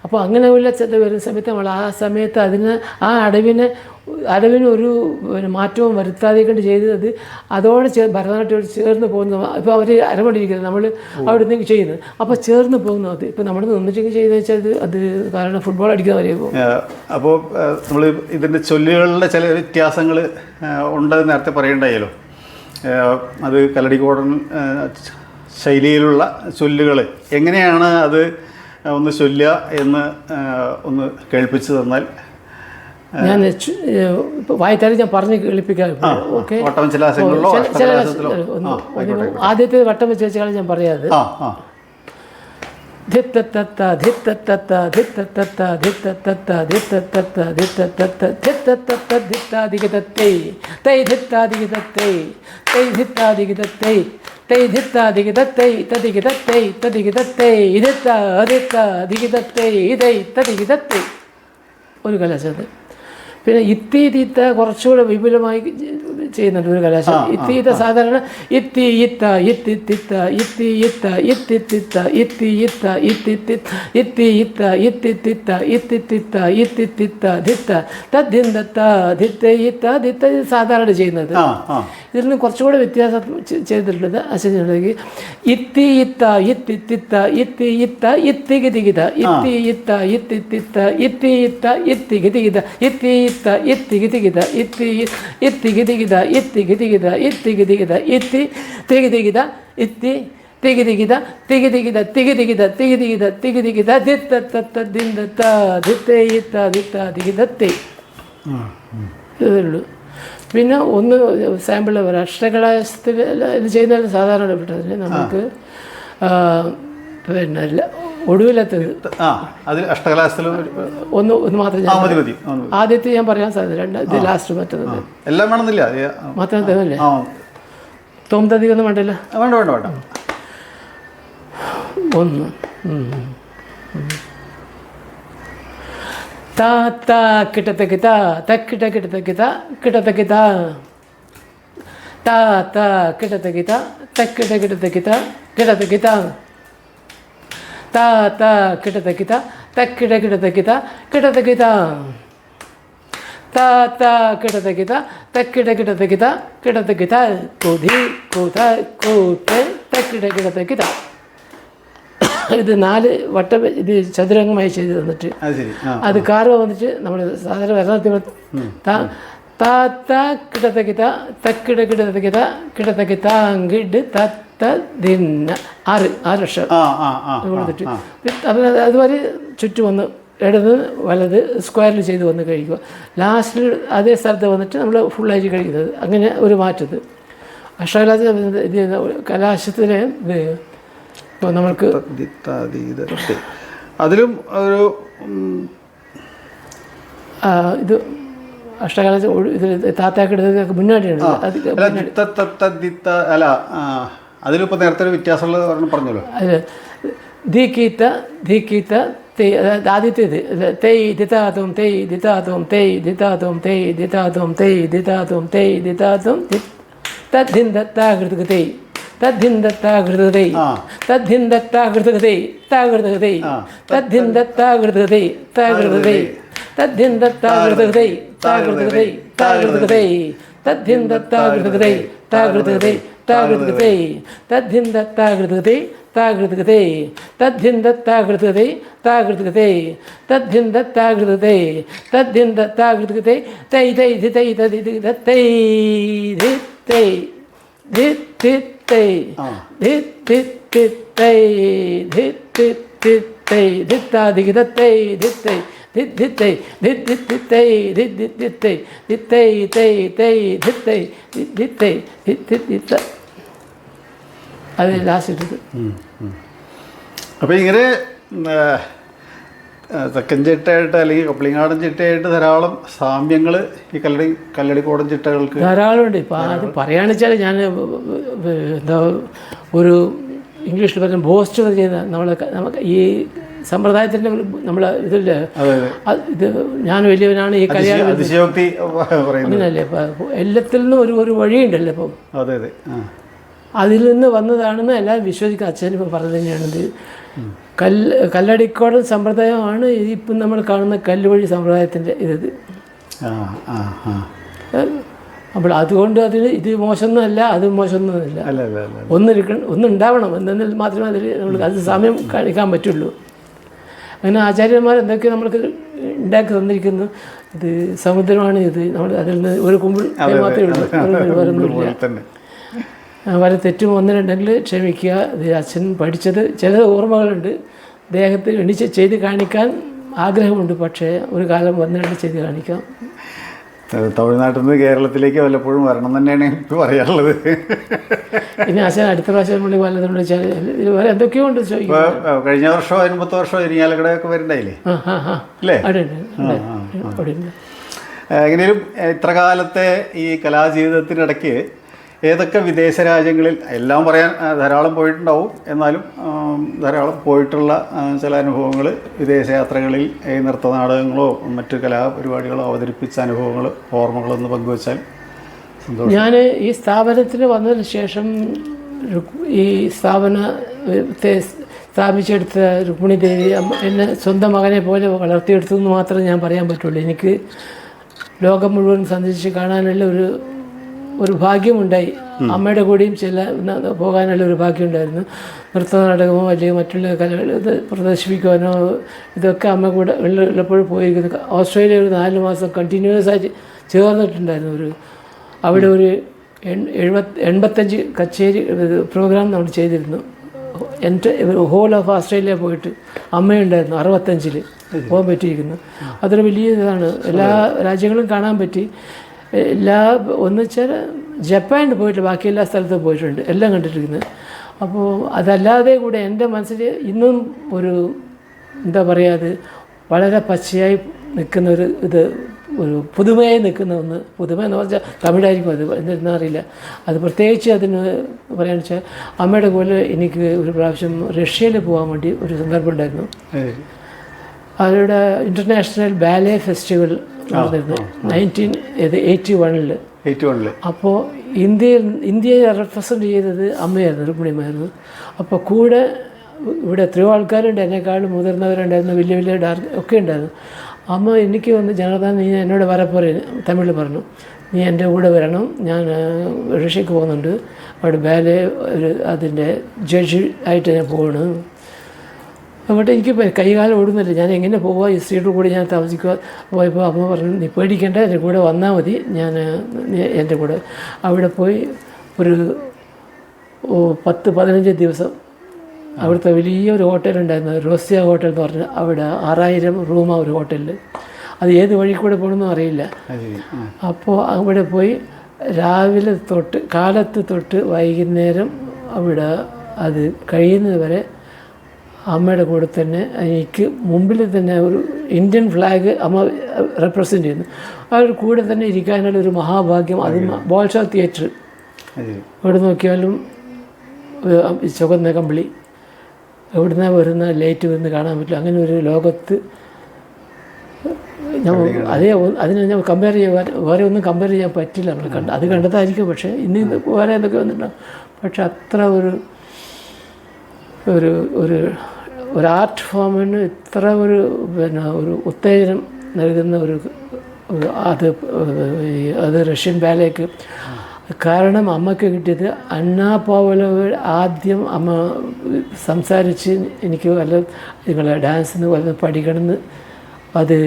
അപ്പോൾ അങ്ങനെ വരുന്ന സമയത്ത് നമ്മൾ ആ സമയത്ത് ആ അടവിന് ഒരു മാറ്റവും വരുത്താതെ കൊണ്ട് ചെയ്തത് അതോടെ ഭരതനാട്യം ചേർന്ന് പോകുന്ന. ഇപ്പോൾ അവർ അരമണിയിരിക്കുന്നത് നമ്മൾ അവിടെ നിന്ന് ചെയ്യുന്നത്, അപ്പോൾ ചേർന്ന് പോകുന്നത്. അത് ഇപ്പോൾ നമ്മൾ നിന്നിട്ട് ചെയ്യുന്നത് വെച്ചാൽ അത് കാരണം ഫുട്ബോൾ അടിക്കുന്നവരെ പോകും. അപ്പോൾ നമ്മൾ ഇതിൻ്റെ ചൊല്ലുകളുടെ ചില വ്യത്യാസങ്ങൾ ഉണ്ടെന്ന് നേരത്തെ പറയണ്ടായല്ലോ. അത് കല്ലടിക്കോടൻ ശൈലിയിലുള്ള ചൊല്ലുകൾ എങ്ങനെയാണ് അത് ഒന്ന് ചൊല്ലുക എന്ന് ഒന്ന് കേൾപ്പിച്ചു തന്നാൽ. ഞാൻ വായിത്താലും ഞാൻ പറഞ്ഞ് കേൾപ്പിക്കാം. ഓക്കെ, ആദ്യത്തെ വട്ടം വെച്ച് വെച്ചാൽ ഞാൻ പറയാത്. ധിത്തത്ത ധിത്തത്ത ധിത്തത്ത ധിത്തത്ത ധിത്തത്ത ധിത്തത്ത ധിത്തത്ത ധിത്താദിഗതത്തൈ തൈ ധിത്താദിഗതത്തൈ തൈ ധിത്താദിഗതത്തൈ തൈ ധിത്താദിഗതത്തൈ തദിഗതത്തൈ തദിഗതത്തൈ ധിത്താദിഗതത്തൈ തൈ തദിഗതത്തൈ. ഒരു കലാശാസ്ത്രം. പിന്നെ ഇത്തീത്ത കുറച്ചുകൂടെ വിപുലമായി ചെയ്യുന്നുണ്ട് ഒരു കലാശാല. ഇത്തീത്ത സാധാരണ ഇത്തി ഇത്ത ഇത്തിത്തിത്ത ഇത്തി ഇത്ത ഇത്തിത്തിത്ത ഇത്തി ഇത്ത ഇത്തിത്തിത്ത ഇത്തി ഇത്ത ഇത്തിത്തിത്ത ഇത്തിത്തിത്ത ഇത്തിത്തിത്ത ധിത്ത തദ്ധിന്തത്ത ധിത്ത ഇത്ത ധിത്ത സാധാരണ ചെയ്യുന്നത്. ഇതിൽ നിന്ന് കുറച്ചുകൂടെ വ്യത്യാസം ചെയ്തിട്ടുള്ളത് അശുചിക്ക് ഇത്തി ഇത്ത ഇത്തിത്തിത്ത ഇത്തി ഇത്ത ഇത്തിഗതിഗിത ഇത്തി ഇത്ത ഇത്തിത്തിത്ത ഇത്തി ഇത്ത ഇത്തിഗതിഗിത ഇത്തി ഇത്ത ഇത്തിഗതിഗിത ഇത്തി ഇത്തിഗതിഗിത ഇത്തിഗതിഗിത ഇത്തിഗതിഗിത ഇത്തി തിഗതിഗിത ഇത്തി തിഗതിഗിത തിഗതിഗിത തിഗതിഗിത തിഗതിഗിത തിഗതിഗിത ധിത്തത്ത ധിന്തത്ത ധിത്തേ ഇത്ത ധിത്ത ദിഗിതത്തേ. ഇതുള്ളൂ. പിന്നെ ഒന്ന് സാമ്പിൾ പറയാം. അഷ്ടകലാശത്തിൽ ഇത് ചെയ്യുന്നതിൽ സാധാരണപ്പെട്ടതിന് നമുക്ക് പിന്നെ ഒടുവിലത്തത് ഒന്ന് മാത്രം ആദ്യത്തെ ഞാൻ പറയാൻ സാധ്യത. ഇത് ലാസ്റ്റ് മറ്റത് എല്ലാം വേണമെന്നില്ല, മാത്രം തന്നല്ലേ തോമ്പതികൊന്നും വേണ്ടല്ലോ. വേണ്ട വേണ്ട വേണ്ട. ഒന്ന് താ താ കിട്ടത്തക്ക് താ തക്കിട്ട കിട്ടത്തക്ക് താ കിട്ടത്തക്ക് താ താ താ കിട്ടത്തക്ക് താ തക്കിട്ട കിട്ടത്തക്ക് താ കിടത്തക്ക് താ താ താ കിട്ടത്തക്ക് താ തക്കിട കിടത്തക്ക് താ കിടത്തക്ക് താ താ താ കിടത്തക്ക് താ തക്കിട കിടത്തക്ക് താ കിടത്തക്ക് താ കൊതി കൂത കൂട്ട് തക്കിട കിടത്തക്ക് താ. ഇത് 4 വട്ടം ഇത് ചതുരംഗമായി ചെയ്ത് തന്നിട്ട് അത് കാർവ് വന്നിട്ട് നമ്മൾ സാധാരണ വരണത്തിൽ താ താ താ കിടത്തക്ക് താ തക്കിട കിടത്തക്ക് താ കിടത്തക്ക് താ കിട് തത്ത ദിന്ന 6 ലക്ഷം കൊടുത്തിട്ട് അതുപോലെ ചുറ്റും വന്ന് ഇടത് വലത് സ്ക്വയറിൽ ചെയ്ത് വന്ന് കഴിക്കുക. ലാസ്റ്റിൽ അതേ സ്ഥലത്ത് വന്നിട്ട് നമ്മൾ ഫുള്ളായിട്ട് കഴിക്കുന്നത്. അങ്ങനെ ഒരു മാറ്റത് അഷ്ടകലാശ ഇത് കലാശത്തിലെ ഇത് ഇപ്പോൾ നമ്മൾക്ക് അതിലും ഒരു ഇത് അഷ്ടകലാശ ഇത് താത്താക്കിടത്തൊക്കെ മുന്നോട്ടിയാണ്. അല്ല അതിലിപ്പോൾ നേരത്തെ ഒരു വ്യത്യാസമുള്ളത് പറഞ്ഞല്ലോ. അത് ധീക്കീത്ത ധീക്കീത്ത തേയ്, ആദ്യത്തേത് തേയ് ദിതാതും തേയ് ദിതാതും തേയ് ദിതാതും തേയ് ദിതാതും തേയ് ദിതാതും തേയ് ദിതാതും തദ്ധിന്തത്താകൃതക തേയ് തദ്ധിന്തത്താകൃതക തേയ് തദ്ധിന്തത്താകൃതക തേയ് താകൃതക തേയ് തദ്ധിന്തത്താകൃതക തേയ് താകൃതക തേയ് തദ്ധിന്തത്താകൃതക തേയ് താകൃതക തേയ് താകൃതക തേയ് തദ്ധിന്തത്താകൃതക തേയ് താകൃതക തേയ് താകൃതക തേയ് തദ്ധിന്തത്താകൃതക തേയ് താകൃതക തേയ് തദ്ധിന്തത്താകൃതക തേയ് താകൃതക തേയ് തദ്ധിന്തത്താകൃതക തേയ് തദ്ധിന്തത്താകൃതക തേയ് തൈ തൈ ധി തൈ തൈ തൈ ധി തൈ ധി ധി തൈ ധി ധി ധി തൈ ധി ധി ധി തൈ ധിത്താദിഗത തൈ ധി തൈ ധി ധി തൈ ധി ധി ധി തൈ ധി ധി ധി തൈ ധി തൈ തൈ തൈ ധി തൈ ധി ധി തൈ ധി ധി ധി തൈ. അത് ലാസ്റ്റ് ഇട്ടത്. അപ്പോൾ ഇങ്ങനെ തെക്കൻ ചിട്ടയായിട്ട് അല്ലെങ്കിൽ കപ്ലിങ്ങാടൻ ചിട്ടയായിട്ട് ധാരാളം സാമ്യങ്ങൾ ഈ കല്ലടിക്കോടൻ ചിട്ടകൾക്ക് ധാരാളമുണ്ട്. ഇപ്പം അത് പറയുകയാണെന്ന് വെച്ചാൽ ഞാൻ എന്താ ഒരു ഇംഗ്ലീഷിൽ പറഞ്ഞ ബോസ്റ്റ് ചെയ്യുന്ന നമുക്ക് ഈ സമ്പ്രദായത്തിൻ്റെ നമ്മൾ ഇതില്ല ഇത് ഞാൻ വലിയവനാണ് ഈ കല്യാണം അങ്ങനെയല്ലേ എല്ലാത്തിൽ നിന്നും ഒരു വഴിയുണ്ടല്ലോ ഇപ്പം. അതെ അതെ. അതിൽ നിന്ന് വന്നതാണെന്ന് എല്ലാവരും വിശ്വസിക്കുക. അച്ഛൻ ഇപ്പോൾ പറഞ്ഞു തന്നെയാണിത്. കല്ലടിക്കോടൻ സമ്പ്രദായമാണ് ഇപ്പം നമ്മൾ കാണുന്ന കല്ലുവഴി സമ്പ്രദായത്തിൻ്റെ ഇത്. അപ്പോൾ അതുകൊണ്ട് അതിൽ ഇത് മോശമൊന്നുമല്ല, അത് മോശമൊന്നുമല്ല. ഒന്നുണ്ടാവണം എന്തെങ്കിൽ മാത്രമേ അതിൽ നമ്മൾ അത് സമയം കാണിക്കാൻ പറ്റുള്ളൂ. അങ്ങനെ ആചാര്യന്മാർ എന്തൊക്കെ നമ്മൾക്ക് ഉണ്ടാക്കി തന്നിരിക്കുന്നു. ഇത് സമുദ്രമാണ്, ഇത് നമ്മൾ അതിൽ നിന്ന് ഒരു കുമ്പിൾ മാത്രമേ ഉള്ളൂ, വേറൊന്നുമില്ല. വരെ തെറ്റും ഒന്നിനുണ്ടെങ്കിൽ ക്ഷമിക്കുക. ഇത് അച്ഛൻ പഠിച്ചത് ചില ഓർമ്മകളുണ്ട്, ദേഹത്തിൽ എണീച്ച് ചെയ്ത് കാണിക്കാൻ ആഗ്രഹമുണ്ട്. പക്ഷേ ഒരു കാലം വന്നിട്ട് ചെയ്ത് കാണിക്കാം. തമിഴ്നാട്ടിൽ നിന്ന് കേരളത്തിലേക്ക് വല്ലപ്പോഴും വരണം തന്നെയാണ് എനിക്ക് പറയാനുള്ളത്. ഇനി അച്ഛൻ അടുത്ത പ്രാവശ്യം പുള്ളി വല്ലതുകൊണ്ട് വെച്ചാൽ വേറെ എന്തൊക്കെയോ ഉണ്ട് ചോദിക്കും. കഴിഞ്ഞ വർഷമോ 50 വർഷമോ ഇരിങ്ങാലക്കുടയൊക്കെ വരുന്നുണ്ടായില്ലേ? അല്ലേ? എങ്ങനെയും ഇത്ര കാലത്തെ ഈ കലാജീവിതത്തിനിടയ്ക്ക് ഏതൊക്കെ വിദേശ രാജ്യങ്ങളിൽ, എല്ലാം പറയാൻ ധാരാളം പോയിട്ടുണ്ടാവും, എന്നാലും ധാരാളം പോയിട്ടുള്ള ചില അനുഭവങ്ങൾ, വിദേശയാത്രകളിൽ ഈ നൃത്തനാടകങ്ങളോ മറ്റ് കലാപരിപാടികളോ അവതരിപ്പിച്ച അനുഭവങ്ങൾ, ഓർമ്മകളൊന്ന് പങ്കുവച്ചാൽ സന്തോഷം. ഞാൻ ഈ സ്ഥാപനത്തിൽ വന്നതിന് ശേഷം ഈ സ്ഥാപനത്തെ സ്ഥാപിച്ചെടുത്ത രുക്മിണി ദേവി എന്നെ സ്വന്തം മകനെ പോലെ വളർത്തിയെടുത്തു എന്ന് മാത്രമേ ഞാൻ പറയാൻ പറ്റുള്ളൂ. എനിക്ക് ലോകം മുഴുവൻ സന്ദർശിച്ച് കാണാനുള്ള ഒരു ഭാഗ്യമുണ്ടായി. അമ്മയുടെ കൂടെയും പോകാനുള്ള ഒരു ഭാഗ്യമുണ്ടായിരുന്നു. നൃത്തനാടകമോ അല്ലെങ്കിൽ മറ്റുള്ള കലകൾ ഇത് പ്രദർശിപ്പിക്കുവാനോ ഇതൊക്കെ അമ്മ കൂടെ ഉള്ളപ്പോഴും പോയിരിക്കുന്നു. ഓസ്ട്രേലിയ ഒരു 4 മാസം കണ്ടിന്യൂസ് ആയിട്ട് ചേർന്നിട്ടുണ്ടായിരുന്നു. അവിടെ ഒരു 85 കച്ചേരി പ്രോഗ്രാം നമ്മൾ ചെയ്തിരുന്നു. എൻ്റെ ഹോൾ ഓഫ് ഓസ്ട്രേലിയ പോയിട്ട് അമ്മയുണ്ടായിരുന്നു. 65 പോകാൻ പറ്റിയിരിക്കുന്നു. അതൊരു വലിയ ഇതാണ്. എല്ലാ രാജ്യങ്ങളും കാണാൻ പറ്റി. ഒന്ന് വെച്ചാൽ ജപ്പാനിൽ പോയിട്ട് ബാക്കി എല്ലാ സ്ഥലത്തും പോയിട്ടുണ്ട്, എല്ലാം കണ്ടിട്ടിരിക്കുന്നത്. അപ്പോൾ അതല്ലാതെ കൂടെ എൻ്റെ മനസ്സിൽ ഇന്നും ഒരു എന്താ പറയുക, അത് വളരെ പച്ചയായി നിൽക്കുന്ന ഒരു പുതുമയായി നിൽക്കുന്ന ഒന്ന്. പുതുമ എന്ന് പറഞ്ഞാൽ തമിഴായിരിക്കും, അത് എന്താ അറിയില്ല. അത് പ്രത്യേകിച്ച് അതിന് പറയാന്ന് വെച്ചാൽ അമ്മയുടെ പോലെ എനിക്ക് ഒരു പ്രാവശ്യം റഷ്യയിൽ പോകാൻ വേണ്ടി ഒരു സന്ദർഭം ഉണ്ടായിരുന്നു. അവരുടെ ഇൻ്റർനാഷണൽ ബാലെ ഫെസ്റ്റിവൽ നടന്നിരുന്നു 1981. അപ്പോൾ ഇന്ത്യയെ റെപ്രസെൻ്റ് ചെയ്തത് അമ്മയായിരുന്നു, രുക്മിണിയമ്മായിരുന്നു. അപ്പോൾ കൂടെ ഇവിടെ എത്രയോ ആൾക്കാരുണ്ട്, എന്നെക്കാളും മുതിർന്നവരുണ്ടായിരുന്നു, വലിയ വലിയ ഒക്കെ ഉണ്ടായിരുന്നു. അമ്മ എനിക്ക് വന്ന് ജനാർദ്ദൻ, നീ എന്നോട് വരപ്പോരെ തമിഴിൽ പറഞ്ഞു, നീ എൻ്റെ കൂടെ വരണം, ഞാൻ റഷ്യക്ക് പോകുന്നുണ്ട്, അവിടെ ബാലെ അതിൻ്റെ ജഡ്ജി ആയിട്ട് ഞാൻ പോകണം. അങ്ങോട്ട് എനിക്ക് കൈകാലം ഓടുന്നില്ല, ഞാൻ എങ്ങനെ പോവുക, ഈ സ്ത്രീയുടെ കൂടെ ഞാൻ താമസിക്കുക. പോയപ്പോൾ അമ്മ പറഞ്ഞു, നീ പേടിക്കേണ്ട, എൻ്റെ കൂടെ വന്നാൽ മതി, ഞാൻ എൻ്റെ കൂടെ. അവിടെ പോയി ഒരു 10-15 ദിവസം അവിടുത്തെ വലിയൊരു ഹോട്ടലുണ്ടായിരുന്നു, റോസിയ ഹോട്ടൽ എന്ന് പറഞ്ഞാൽ. അവിടെ 6000 റൂമാണ് ഒരു ഹോട്ടലിൽ. അത് ഏത് വഴി കൂടെ പോകണമെന്നും അറിയില്ല. അപ്പോൾ അവിടെ പോയി രാവിലെ തൊട്ട് കാലത്ത് തൊട്ട് വൈകുന്നേരം അവിടെ അത് കഴിയുന്നത് വരെ അമ്മയുടെ കൂടെ തന്നെ എനിക്ക് മുമ്പിൽ തന്നെ ഒരു ഇന്ത്യൻ ഫ്ലാഗ് അമ്മ റെപ്രസെൻ്റ് ചെയ്യുന്നു. അവർ കൂടെ തന്നെ ഇരിക്കാനുള്ള ഒരു മഹാഭാഗ്യം. അത് ബോൾഷാ തിയേറ്റർ, എവിടെ നോക്കിയാലും ചുവന്ന കമ്പിളി, എവിടുന്ന വരുന്ന ലൈറ്റ് വന്ന് കാണാൻ പറ്റില്ല. അങ്ങനെ ഒരു ലോകത്ത് അതിനെ ഞാൻ കമ്പയർ ചെയ്യാൻ, വേറെ ഒന്നും കമ്പയർ ചെയ്യാൻ പറ്റില്ല. നമ്മൾ അത് കണ്ടതായിരിക്കും, പക്ഷേ ഇന്ന് വേറെ എന്തൊക്കെ വന്നിട്ടുണ്ടാകും. പക്ഷെ അത്ര ഒരു ആർട്ട് ഫോമിന് ഇത്ര ഒരു ഉത്തേജനം നൽകുന്ന അത് റഷ്യൻ ബാലേക്ക്. കാരണം അമ്മയ്ക്ക് കിട്ടിയത് അന്നാ പവ്ലോവ ആദ്യം അമ്മ സംസാരിച്ച് എനിക്ക് നിങ്ങളെ ഡാൻസിന് വല്ല പഠിക്കണമെന്ന്. അത്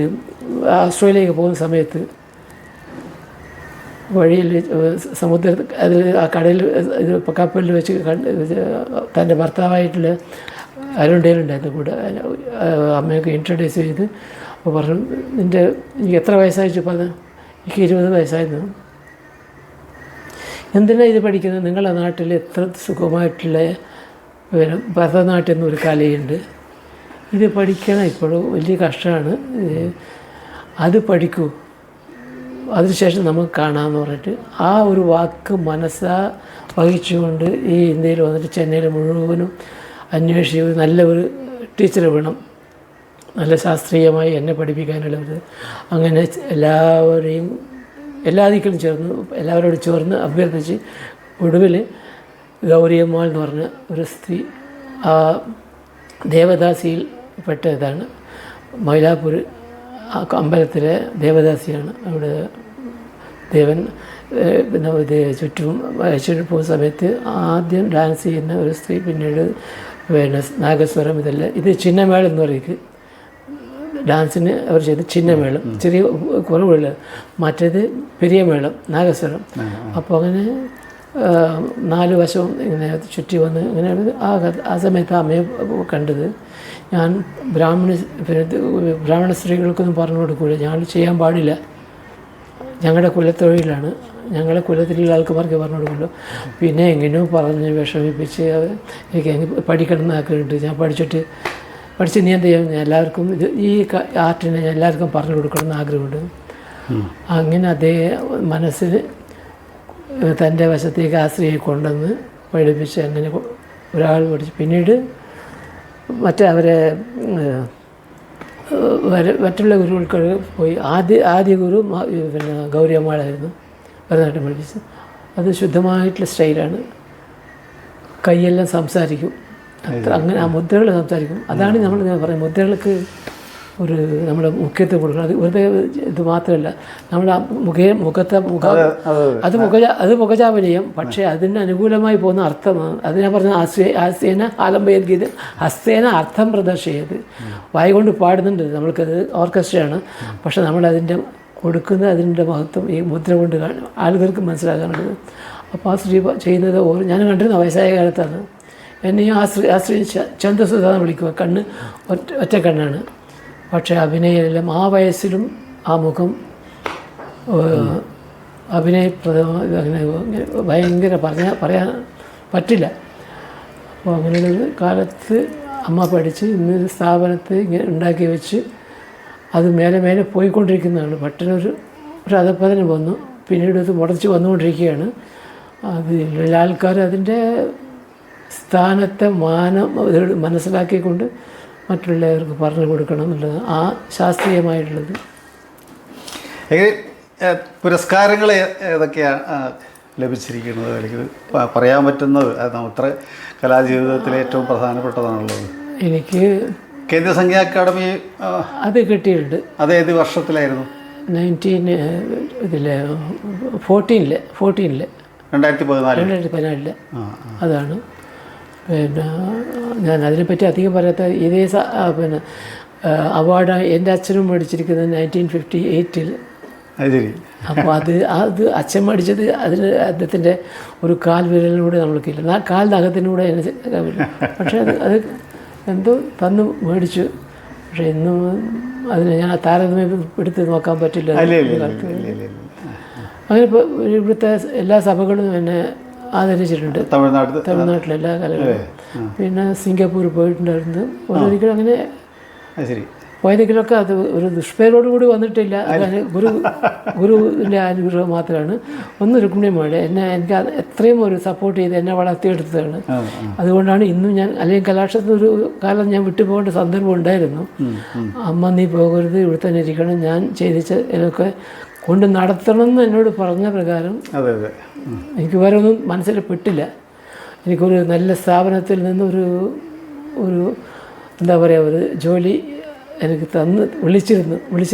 ഓസ്ട്രേലിയക്ക് പോകുന്ന സമയത്ത് വഴിയിൽ സമുദ്രത്തിൽ അതിൽ ആ കടയിൽ കപ്പലിൽ വെച്ച് തൻ്റെ ഭർത്താവായിട്ടുള്ള അരുണ്ടേലുണ്ടായിരുന്നു കൂടെ. അമ്മയൊക്കെ ഇൻട്രൊഡ്യൂസ് ചെയ്ത് അപ്പോൾ പറഞ്ഞു, എനിക്ക് എത്ര വയസ്സായിച്ചു? എനിക്ക് 20 വയസ്സായിരുന്നു. എന്തിനാണ് ഇത് പഠിക്കുന്നത്? നിങ്ങളുടെ നാട്ടിൽ എത്ര സുഖമായിട്ടുള്ള ഭരതനാട്യം എന്നൊരു കലയുണ്ട്, ഇത് പഠിക്കണം. ഇപ്പോഴും വലിയ കഷ്ടമാണ്, അത് പഠിക്കൂ, അതിനുശേഷം നമുക്ക് കാണാമെന്ന് പറഞ്ഞിട്ട് ആ ഒരു വാക്ക് മനസ്സാ വഹിച്ചുകൊണ്ട് ഈ ഇന്ത്യയിൽ വന്നിട്ട് ചെന്നൈയിൽ മുഴുവനും അന്വേഷിച്ച് നല്ല ഒരു ടീച്ചർ വേണം, നല്ല ശാസ്ത്രീയമായി എന്നെ പഠിപ്പിക്കാനുള്ളത്. അങ്ങനെ എല്ലാ ദിക്കിലും ചേർന്ന് എല്ലാവരോടും ചേർന്ന് അഭ്യർത്ഥിച്ച് ഒടുവിൽ ഗൗരിയമ്മാൾ എന്ന് പറഞ്ഞ ഒരു സ്ത്രീ ആ ദേവദാസിയിൽ പെട്ട ഇതാണ്. മൈലാപ്പൂർ അമ്പലത്തിലെ ദേവദാസിയാണ്. അവിടെ ദേവൻ പിന്നെ ഇത് ചുറ്റും അയച്ചിട്ട് പോകുന്ന സമയത്ത് ആദ്യം ഡാൻസ് ചെയ്യുന്ന ഒരു സ്ത്രീ, പിന്നീട് പിന്നെ നാഗസ്വരം, ഇതെല്ലാം ഇത് ചിന്നമേളം എന്ന് പറയും. ഡാൻസിന് അവർ ചെയ്ത് ചിന്നമേളം, ചെറിയ കുറവുള്ള, മറ്റേത് പെരിയ മേളം നാഗസ്വരം. അപ്പോൾ അങ്ങനെ 4 വശവും ഇങ്ങനെ ചുറ്റി വന്ന് ഇങ്ങനെ ആ സമയത്ത് അമ്മയെ കണ്ടത്. ഞാൻ ബ്രാഹ്മണ സ്ത്രീകൾക്കൊന്നും പറഞ്ഞു കൊടുക്കില്ല, ഞങ്ങൾ ചെയ്യാൻ പാടില്ല, ഞങ്ങളുടെ കുലത്തൊഴിലാണ്, ഞങ്ങളുടെ കുലത്തിലുള്ള ആൾക്കാർക്ക് പറഞ്ഞു കൊടുക്കുമല്ലോ. പിന്നെ എങ്ങനെയോ പറഞ്ഞ് വിഷമിപ്പിച്ച് എനിക്ക് പഠിക്കണം എന്ന് ആഗ്രഹമുണ്ട്. ഞാൻ പഠിച്ച് നീ എന്ത് ചെയ്യാം, എല്ലാവർക്കും ഈ ആർട്ടിനെ എല്ലാവർക്കും പറഞ്ഞു കൊടുക്കണം എന്ന് ആഗ്രഹമുണ്ട്. അങ്ങനെ അതേ മനസ്സിന് തൻ്റെ വശത്തേക്ക് ആശ്രയെ കൊണ്ടുവന്ന് പഠിപ്പിച്ച് അങ്ങനെ ഒരാൾ പഠിച്ചു. പിന്നീട് അവരെ മറ്റുള്ള ഗുരുക്കൾക്ക് പോയി. ആദ്യ ഗുരു പിന്നെ ഗൗരിയമ്മാളായിരുന്നു ഭരതനാട്യം പഠിപ്പിച്ചത്. അത് ശുദ്ധമായിട്ടുള്ള സ്റ്റൈലാണ്. കൈയെല്ലാം സംസാരിക്കും, അങ്ങനെ ആ മുദ്രകൾ സംസാരിക്കും. അതാണ് നമ്മൾ പറയും, മുദ്രകൾക്ക് ഒരു നമ്മുടെ മുഖ്യത്വം കൊടുക്കണം. അത് വെറുതെ ഇത് മാത്രമല്ല, നമ്മുടെ അത് മുഖചാപനീയം, പക്ഷേ അതിന് അനുകൂലമായി പോകുന്ന അർത്ഥമാണ്. അത് ഞാൻ പറഞ്ഞ ഹസ്തേന ആലംബയത് ഗീത ഹസ്തേന അർത്ഥം പ്രദർശിയത്. വായിക്കൊണ്ട് പാടുന്നുണ്ട്, നമ്മൾക്കത് ഓർക്കസ്ട്രയാണ്, പക്ഷെ നമ്മളതിൻ്റെ കൊടുക്കുന്ന അതിൻ്റെ മഹത്വം ഈ മുദ്ര കൊണ്ട് ആളുകൾക്ക് മനസ്സിലാക്കാനുള്ളത്. അപ്പോൾ ആ സ്ത്രീ ചെയ്യുന്നത് ഞാൻ കണ്ടിരുന്ന വയസ്സായ കാലത്താണ്. എന്നെയും ആ സ്ത്രീ ചന്ദ്രസുധ എന്ന് വിളിക്കുക. കണ്ണ് ഒറ്റ കണ്ണാണ്, പക്ഷേ അഭിനയെല്ലാം ആ വയസ്സിലും ആ മുഖം അഭിനയപ്രദമായി അങ്ങനെ ഭയങ്കര പറയാൻ പറ്റില്ല. അപ്പോൾ അങ്ങനെയുള്ള കാലത്ത് അമ്മ പഠിച്ച് ഇന്ന് സ്ഥാപനത്തെ ഇങ്ങനെ ഉണ്ടാക്കി വെച്ച് അത് മേലെ പോയിക്കൊണ്ടിരിക്കുന്നതാണ്. പെട്ടെന്നൊരു അധപ്പതനം വന്നു, പിന്നീട് അത് മുടച്ച് വന്നുകൊണ്ടിരിക്കുകയാണ്. അതിലുള്ള ആൾക്കാർ അതിൻ്റെ സ്ഥാനത്തെ മനസ്സിലാക്കിക്കൊണ്ട് മറ്റുള്ളവർക്ക് പറഞ്ഞു കൊടുക്കണം എന്നുള്ളത് ആ ശാസ്ത്രീയമായിട്ടുള്ളത്. പുരസ്കാരങ്ങൾ ഏതൊക്കെയാണ് ലഭിച്ചിരിക്കുന്നത്, അല്ലെങ്കിൽ പറയാൻ പറ്റുന്നത്? അത് അത്ര കലാജീവിതത്തിലെ ഏറ്റവും പ്രധാനപ്പെട്ടതാണുള്ളത്. എനിക്ക് കേന്ദ്ര സംഗീത അക്കാദമി അത് കിട്ടിയിട്ടുണ്ട്. അത് ഏത് വർഷത്തിലായിരുന്നു? 2014 അതാണ്. പിന്നെ ഞാൻ അതിനെപ്പറ്റി അധികം പറയാത്ത ഇതേ പിന്നെ അവാർഡ് എൻ്റെ അച്ഛനും മേടിച്ചിരിക്കുന്നത് 1958. അപ്പോൾ അത് അച്ഛൻ മേടിച്ചത് അതിന് അദ്ദേഹത്തിൻ്റെ ഒരു കാൽ വിരലിലൂടെ നമ്മൾക്കില്ല, കാൽ നഖത്തിലൂടെ, പക്ഷേ അത് എന്തോ തന്നു മേടിച്ചു. പക്ഷേ ഇന്നും അതിന് ഞാൻ താരതമ്യം എടുത്ത് നോക്കാൻ പറ്റില്ല. അങ്ങനെ ഇപ്പോൾ ഇവിടുത്തെ എല്ലാ സഭകളും എന്നെ ആദരിച്ചിട്ടുണ്ട്, തമിഴ്നാട്ടിലെ എല്ലാ കലകളും. പിന്നെ സിംഗപ്പൂർ പോയിട്ടുണ്ടായിരുന്നു. ഓരോരിക്കലും അങ്ങനെ പോയതെങ്കിലൊക്കെ അത് ഒരു ദുഷ്പേരോടുകൂടി വന്നിട്ടില്ല. അത് ഗുരുവിൻ്റെ അനുഗ്രഹം മാത്രമാണ്. ഒന്ന് രുക്മിണിയമ്മയുടെ എനിക്ക് എത്രയും ഒരു സപ്പോർട്ട് ചെയ്ത് എന്നെ വളർത്തിയെടുത്തതാണ്. അതുകൊണ്ടാണ് ഇന്നും ഞാൻ, അല്ലെങ്കിൽ കലാക്ഷേത്രത്തിൽ ഒരു കാലം ഞാൻ വിട്ടുപോകേണ്ട സന്ദർഭം ഉണ്ടായിരുന്നു. അമ്മ നീ പോകരുത്, ഇവിടെ തന്നെ ഇരിക്കണം, ഞാൻ ചെയ്തിച്ച ഇതൊക്കെ കൊണ്ട് നടത്തണം എന്ന് എന്നോട് പറഞ്ഞ പ്രകാരം എനിക്ക് വേറെ ഒന്നും മനസ്സിൽ പെട്ടില്ല. എനിക്കൊരു നല്ല സ്ഥാപനത്തിൽ നിന്ന് ഒരു എന്താ പറയുക, ഒരു ജോലി എനിക്ക് വിളിച്ചു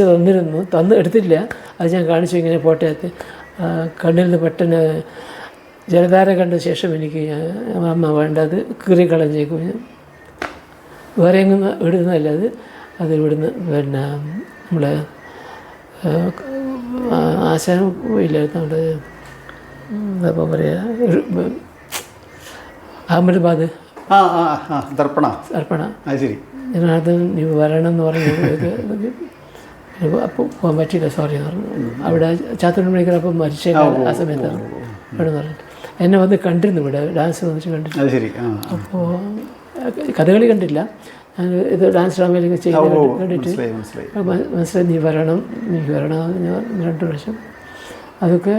തന്നിരുന്നു, എടുത്തില്ല. അത് ഞാൻ കാണിച്ചു, ഇങ്ങനെ ഫോട്ടോയത്ത് കണ്ണിൽ നിന്ന് പെട്ടെന്ന് ജലധാര കണ്ട ശേഷം എനിക്ക് അമ്മ വേണ്ടത് കീറിക്കളഞ്ഞേക്കും. വേറെ എങ്ങും ഇടുന്നതല്ല അത് ഇവിടുന്ന് പിന്നെ നമ്മളെ ആശാനം ഇല്ലായിരുന്നു. എന്താ പറയുക, അഹമ്മദാബാദ് ദർപ്പണ ഇതിനകത്ത് നീ വരണം എന്ന് പറഞ്ഞു. അപ്പോൾ പോകാൻ പറ്റിയില്ല, സോറി എന്ന് പറഞ്ഞു. അവിടെ ചാത്തൂർ മണിക്കർ അപ്പം മരിച്ച ആ സമയത്താണ് വേണമെന്ന് പറഞ്ഞിട്ട് എന്നെ വന്ന് കണ്ടിരുന്നു, ഇവിടെ ഡാൻസ് വന്നിട്ട് കണ്ടിരുന്നു. അപ്പോൾ കഥകളി കണ്ടില്ല, ഞാൻ ഇത് ഡാൻസ് ഡ്രാമയിലൊക്കെ ചെയ്ത് കണ്ടിട്ട് മനസ്സിലായി നീ വരണം എനിക്ക് വരണം 2 പ്രാവശ്യം. അതൊക്കെ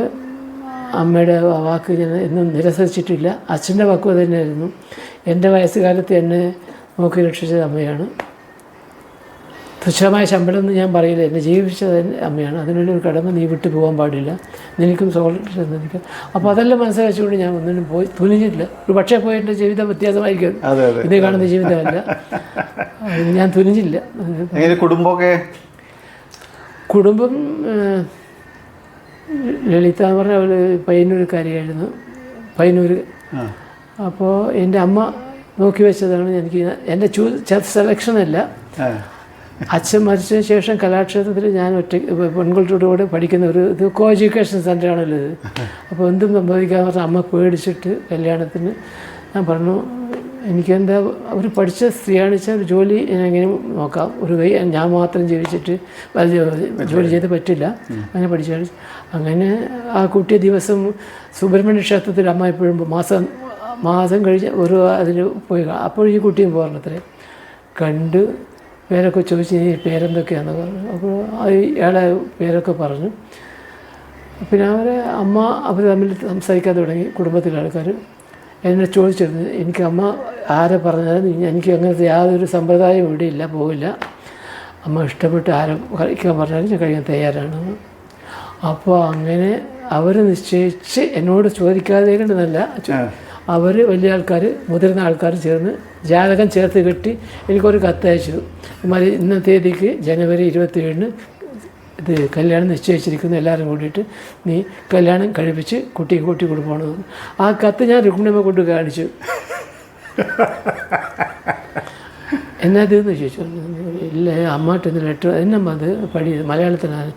അമ്മയുടെ വാക്ക് ഞാൻ എന്നും നിരസിച്ചിട്ടില്ല. അച്ഛൻ്റെ വാക്കും തന്നെയായിരുന്നു. എൻ്റെ വയസ്സുകാലത്ത് എന്നെ നോക്കി രക്ഷിച്ചത് അമ്മയാണ്. തുച്ഛമായ ശമ്പളം എന്ന് ഞാൻ പറയില്ല, എന്നെ ജീവിച്ചത് എൻ്റെ അമ്മയാണ്. അതിനുള്ളൊരു കടമ നീ വിട്ടു പോകാൻ പാടില്ല, നിനക്കും സ്വാതന്ത്ര്യം നിൽക്കും. അപ്പോൾ അതെല്ലാം മനസ്സിലാക്കിച്ചുകൊണ്ട് ഞാൻ ഒന്നിനും പോയി തുനിഞ്ഞിട്ടില്ല. ഒരു പക്ഷേ പോയി എൻ്റെ ജീവിതം വ്യത്യാസമായിരിക്കും, ഇത് കാണുന്ന ജീവിതമല്ല. ഞാൻ തുനിഞ്ഞില്ല. കുടുംബം ലളിത എന്ന് പറഞ്ഞ ഒരു പയ്യന്നൂർക്കാരിയായിരുന്നു, പയ്യന്നൂർ. അപ്പോൾ എൻ്റെ അമ്മ നോക്കി വെച്ചതാണ് എനിക്ക്. എൻ്റെ സെലക്ഷനല്ല. അച്ഛൻ മരിച്ചതിന് ശേഷം കലാക്ഷേത്രത്തിൽ ഞാൻ പെൺകുട്ടിയുടെ കൂടെ പഠിക്കുന്ന ഇത് കോ എഡ്യൂക്കേഷൻ സെൻ്ററാണല്ലോ ഇത്. അപ്പോൾ എന്തും സംഭവിക്കാന്ന് പറഞ്ഞാൽ അമ്മ പേടിച്ചിട്ട് കല്യാണത്തിന് ഞാൻ പറഞ്ഞു, എനിക്കെന്താ ഒരു പഠിച്ച സ്ത്രീയാണ് വെച്ചാൽ ഒരു ജോലി എങ്ങനെ നോക്കാം, ഒരു ഞാൻ മാത്രം ജീവിച്ചിട്ട് ജോലി ചെയ്ത് പറ്റില്ല, അങ്ങനെ പഠിച്ചാണ്. അങ്ങനെ ആ കുട്ടിയെ ദിവസം സുബ്രഹ്മണ്യ ക്ഷേത്രത്തിൽ അമ്മ എപ്പോഴും മാസം കഴിഞ്ഞ് ഒരു അതിന് പോയി. അപ്പോൾ ഈ കുട്ടിയും പോരണത്രേ കണ്ട് പേരൊക്കെ ചോദിച്ച് ഈ പേരെന്തൊക്കെയാണെന്ന് പറഞ്ഞു. അപ്പോൾ ഇയാളെ പേരൊക്കെ പറഞ്ഞു. പിന്നെ അവർ തമ്മിൽ സംസാരിക്കാൻ തുടങ്ങി. കുടുംബത്തിലെ ആൾക്കാർ എന്നെ ചോദിച്ചിരുന്നു, എനിക്ക് അമ്മ ആരെ പറഞ്ഞാലും എനിക്ക് അങ്ങനത്തെ യാതൊരു സമ്പ്രദായം ഇവിടെ ഇല്ല, പോവില്ല. അമ്മ ഇഷ്ടപ്പെട്ട് ആരെ കഴിക്കാൻ പറഞ്ഞാലും ഞാൻ കഴിക്കാൻ തയ്യാറാണ്. അപ്പോൾ അങ്ങനെ അവർ നിശ്ചയിച്ച് എന്നോട് ചോദിക്കാതെ കണ്ടെന്നല്ല, അവർ വലിയ ആൾക്കാർ, മുതിർന്ന ആൾക്കാർ ചേർന്ന് ജാതകം ചേർത്ത് കെട്ടി എനിക്കൊരു കത്തയച്ചു. ഇന്ന തീയതിക്ക് ജനുവരി 27 ഇത് കല്യാണം നിശ്ചയിച്ചിരിക്കുന്നു, എല്ലാവരും കൂടിയിട്ട് നീ കല്യാണം കഴിപ്പിച്ച് കുട്ടിയെ കൂട്ടി കൊടുക്കണമെന്ന്. ആ കത്ത് ഞാൻ രുക്മിണിയമ്മ കൊണ്ട് കാണിച്ചു. എന്നാതെന്ന് ചോദിച്ചു. ഇല്ല അമ്മായിട്ടൊന്ന് ലെറ്റർ എന്നമ്മ അത് മലയാളത്തിലാണ്.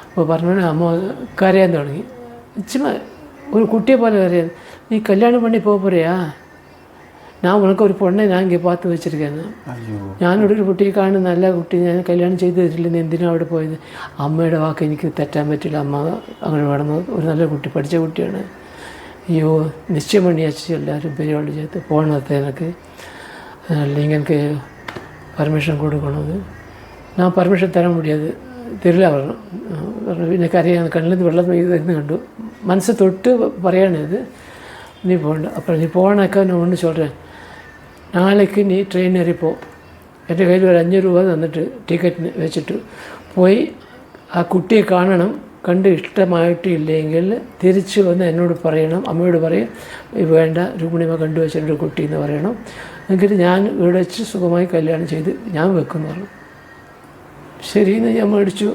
അപ്പോൾ പറഞ്ഞു അമ്മ കരയാൻ തുടങ്ങി. ചുമ്മാ ഒരു കുട്ടിയെ പോലെ കരയാൻ. நீ கல்யாணம் பண்ணி போக போறியா? நான் உனக்கு ஒரு பொண்ணை நான் இங்கே பார்த்து வச்சுருக்கேன்னு. ഞാനൊരു കുട്ടിയെ കാണും, നല്ല കുട്ടി, ഞാൻ കല്യാണം ചെയ്ത് തരില്ലെന്ന് എന്തിനാണ് അവിടെ പോയത്? അമ്മയുടെ വാക്ക് എനിക്ക് തെറ്റാൻ പറ്റില്ല, അമ്മ അങ്ങനെ വേണം, ഒരു നല്ല കുട്ടി, പഠിച്ച കുട്ടിയാണ്. അയ്യോ നിശ്ചയം பண்ணியாச்சு, எல்லாரும் பெரியவாள் சேர்த்து போனது எனக்கு, நீங்கள் எனக்கு பர்மிஷன் கொடுக்கணும். நான் பர்மிஷன் தர முடியாது, தெரியல പറഞ്ഞു. എനിക്കറിയാം, കണ്ണിൽ വെള്ളം ഇതെന്ന് കണ്ടു. മനസ്സ് തൊട്ട് പറയാണിത്, நீ போகണ്ട. அப்புறம் நீ போனாக்கா நான் ஒன்று சொல்கிறேன், நாளைக்கு நீ ட்ரெயின் ஏறிப்போ, എൻ്റെ കയ്യിൽ ഒരു 5 രൂപ തന്നിട്ട് ടിക്കറ്റിന് വെച്ചിട്ട് പോയി ആ കുട്ടിയെ കാണണം. കണ്ട് ഇഷ്ടമായിട്ടില്ലെങ്കിൽ തിരിച്ച് വന്ന് എന്നോട് പറയണം, അമ്മയോട് പറയും വേണ്ട രുക്മിണിയമ്മ കണ്ടുവച്ചിട്ടൊരു കുട്ടി എന്ന് പറയണം. എങ്കിൽ ഞാൻ ഇവിടെ വെച്ച് സുഖമായി കല്യാണം ചെയ്ത് ഞാൻ വെക്കുമെന്ന് പറഞ്ഞു. ശരിയെന്ന് ഞാൻ മേടിച്ചു.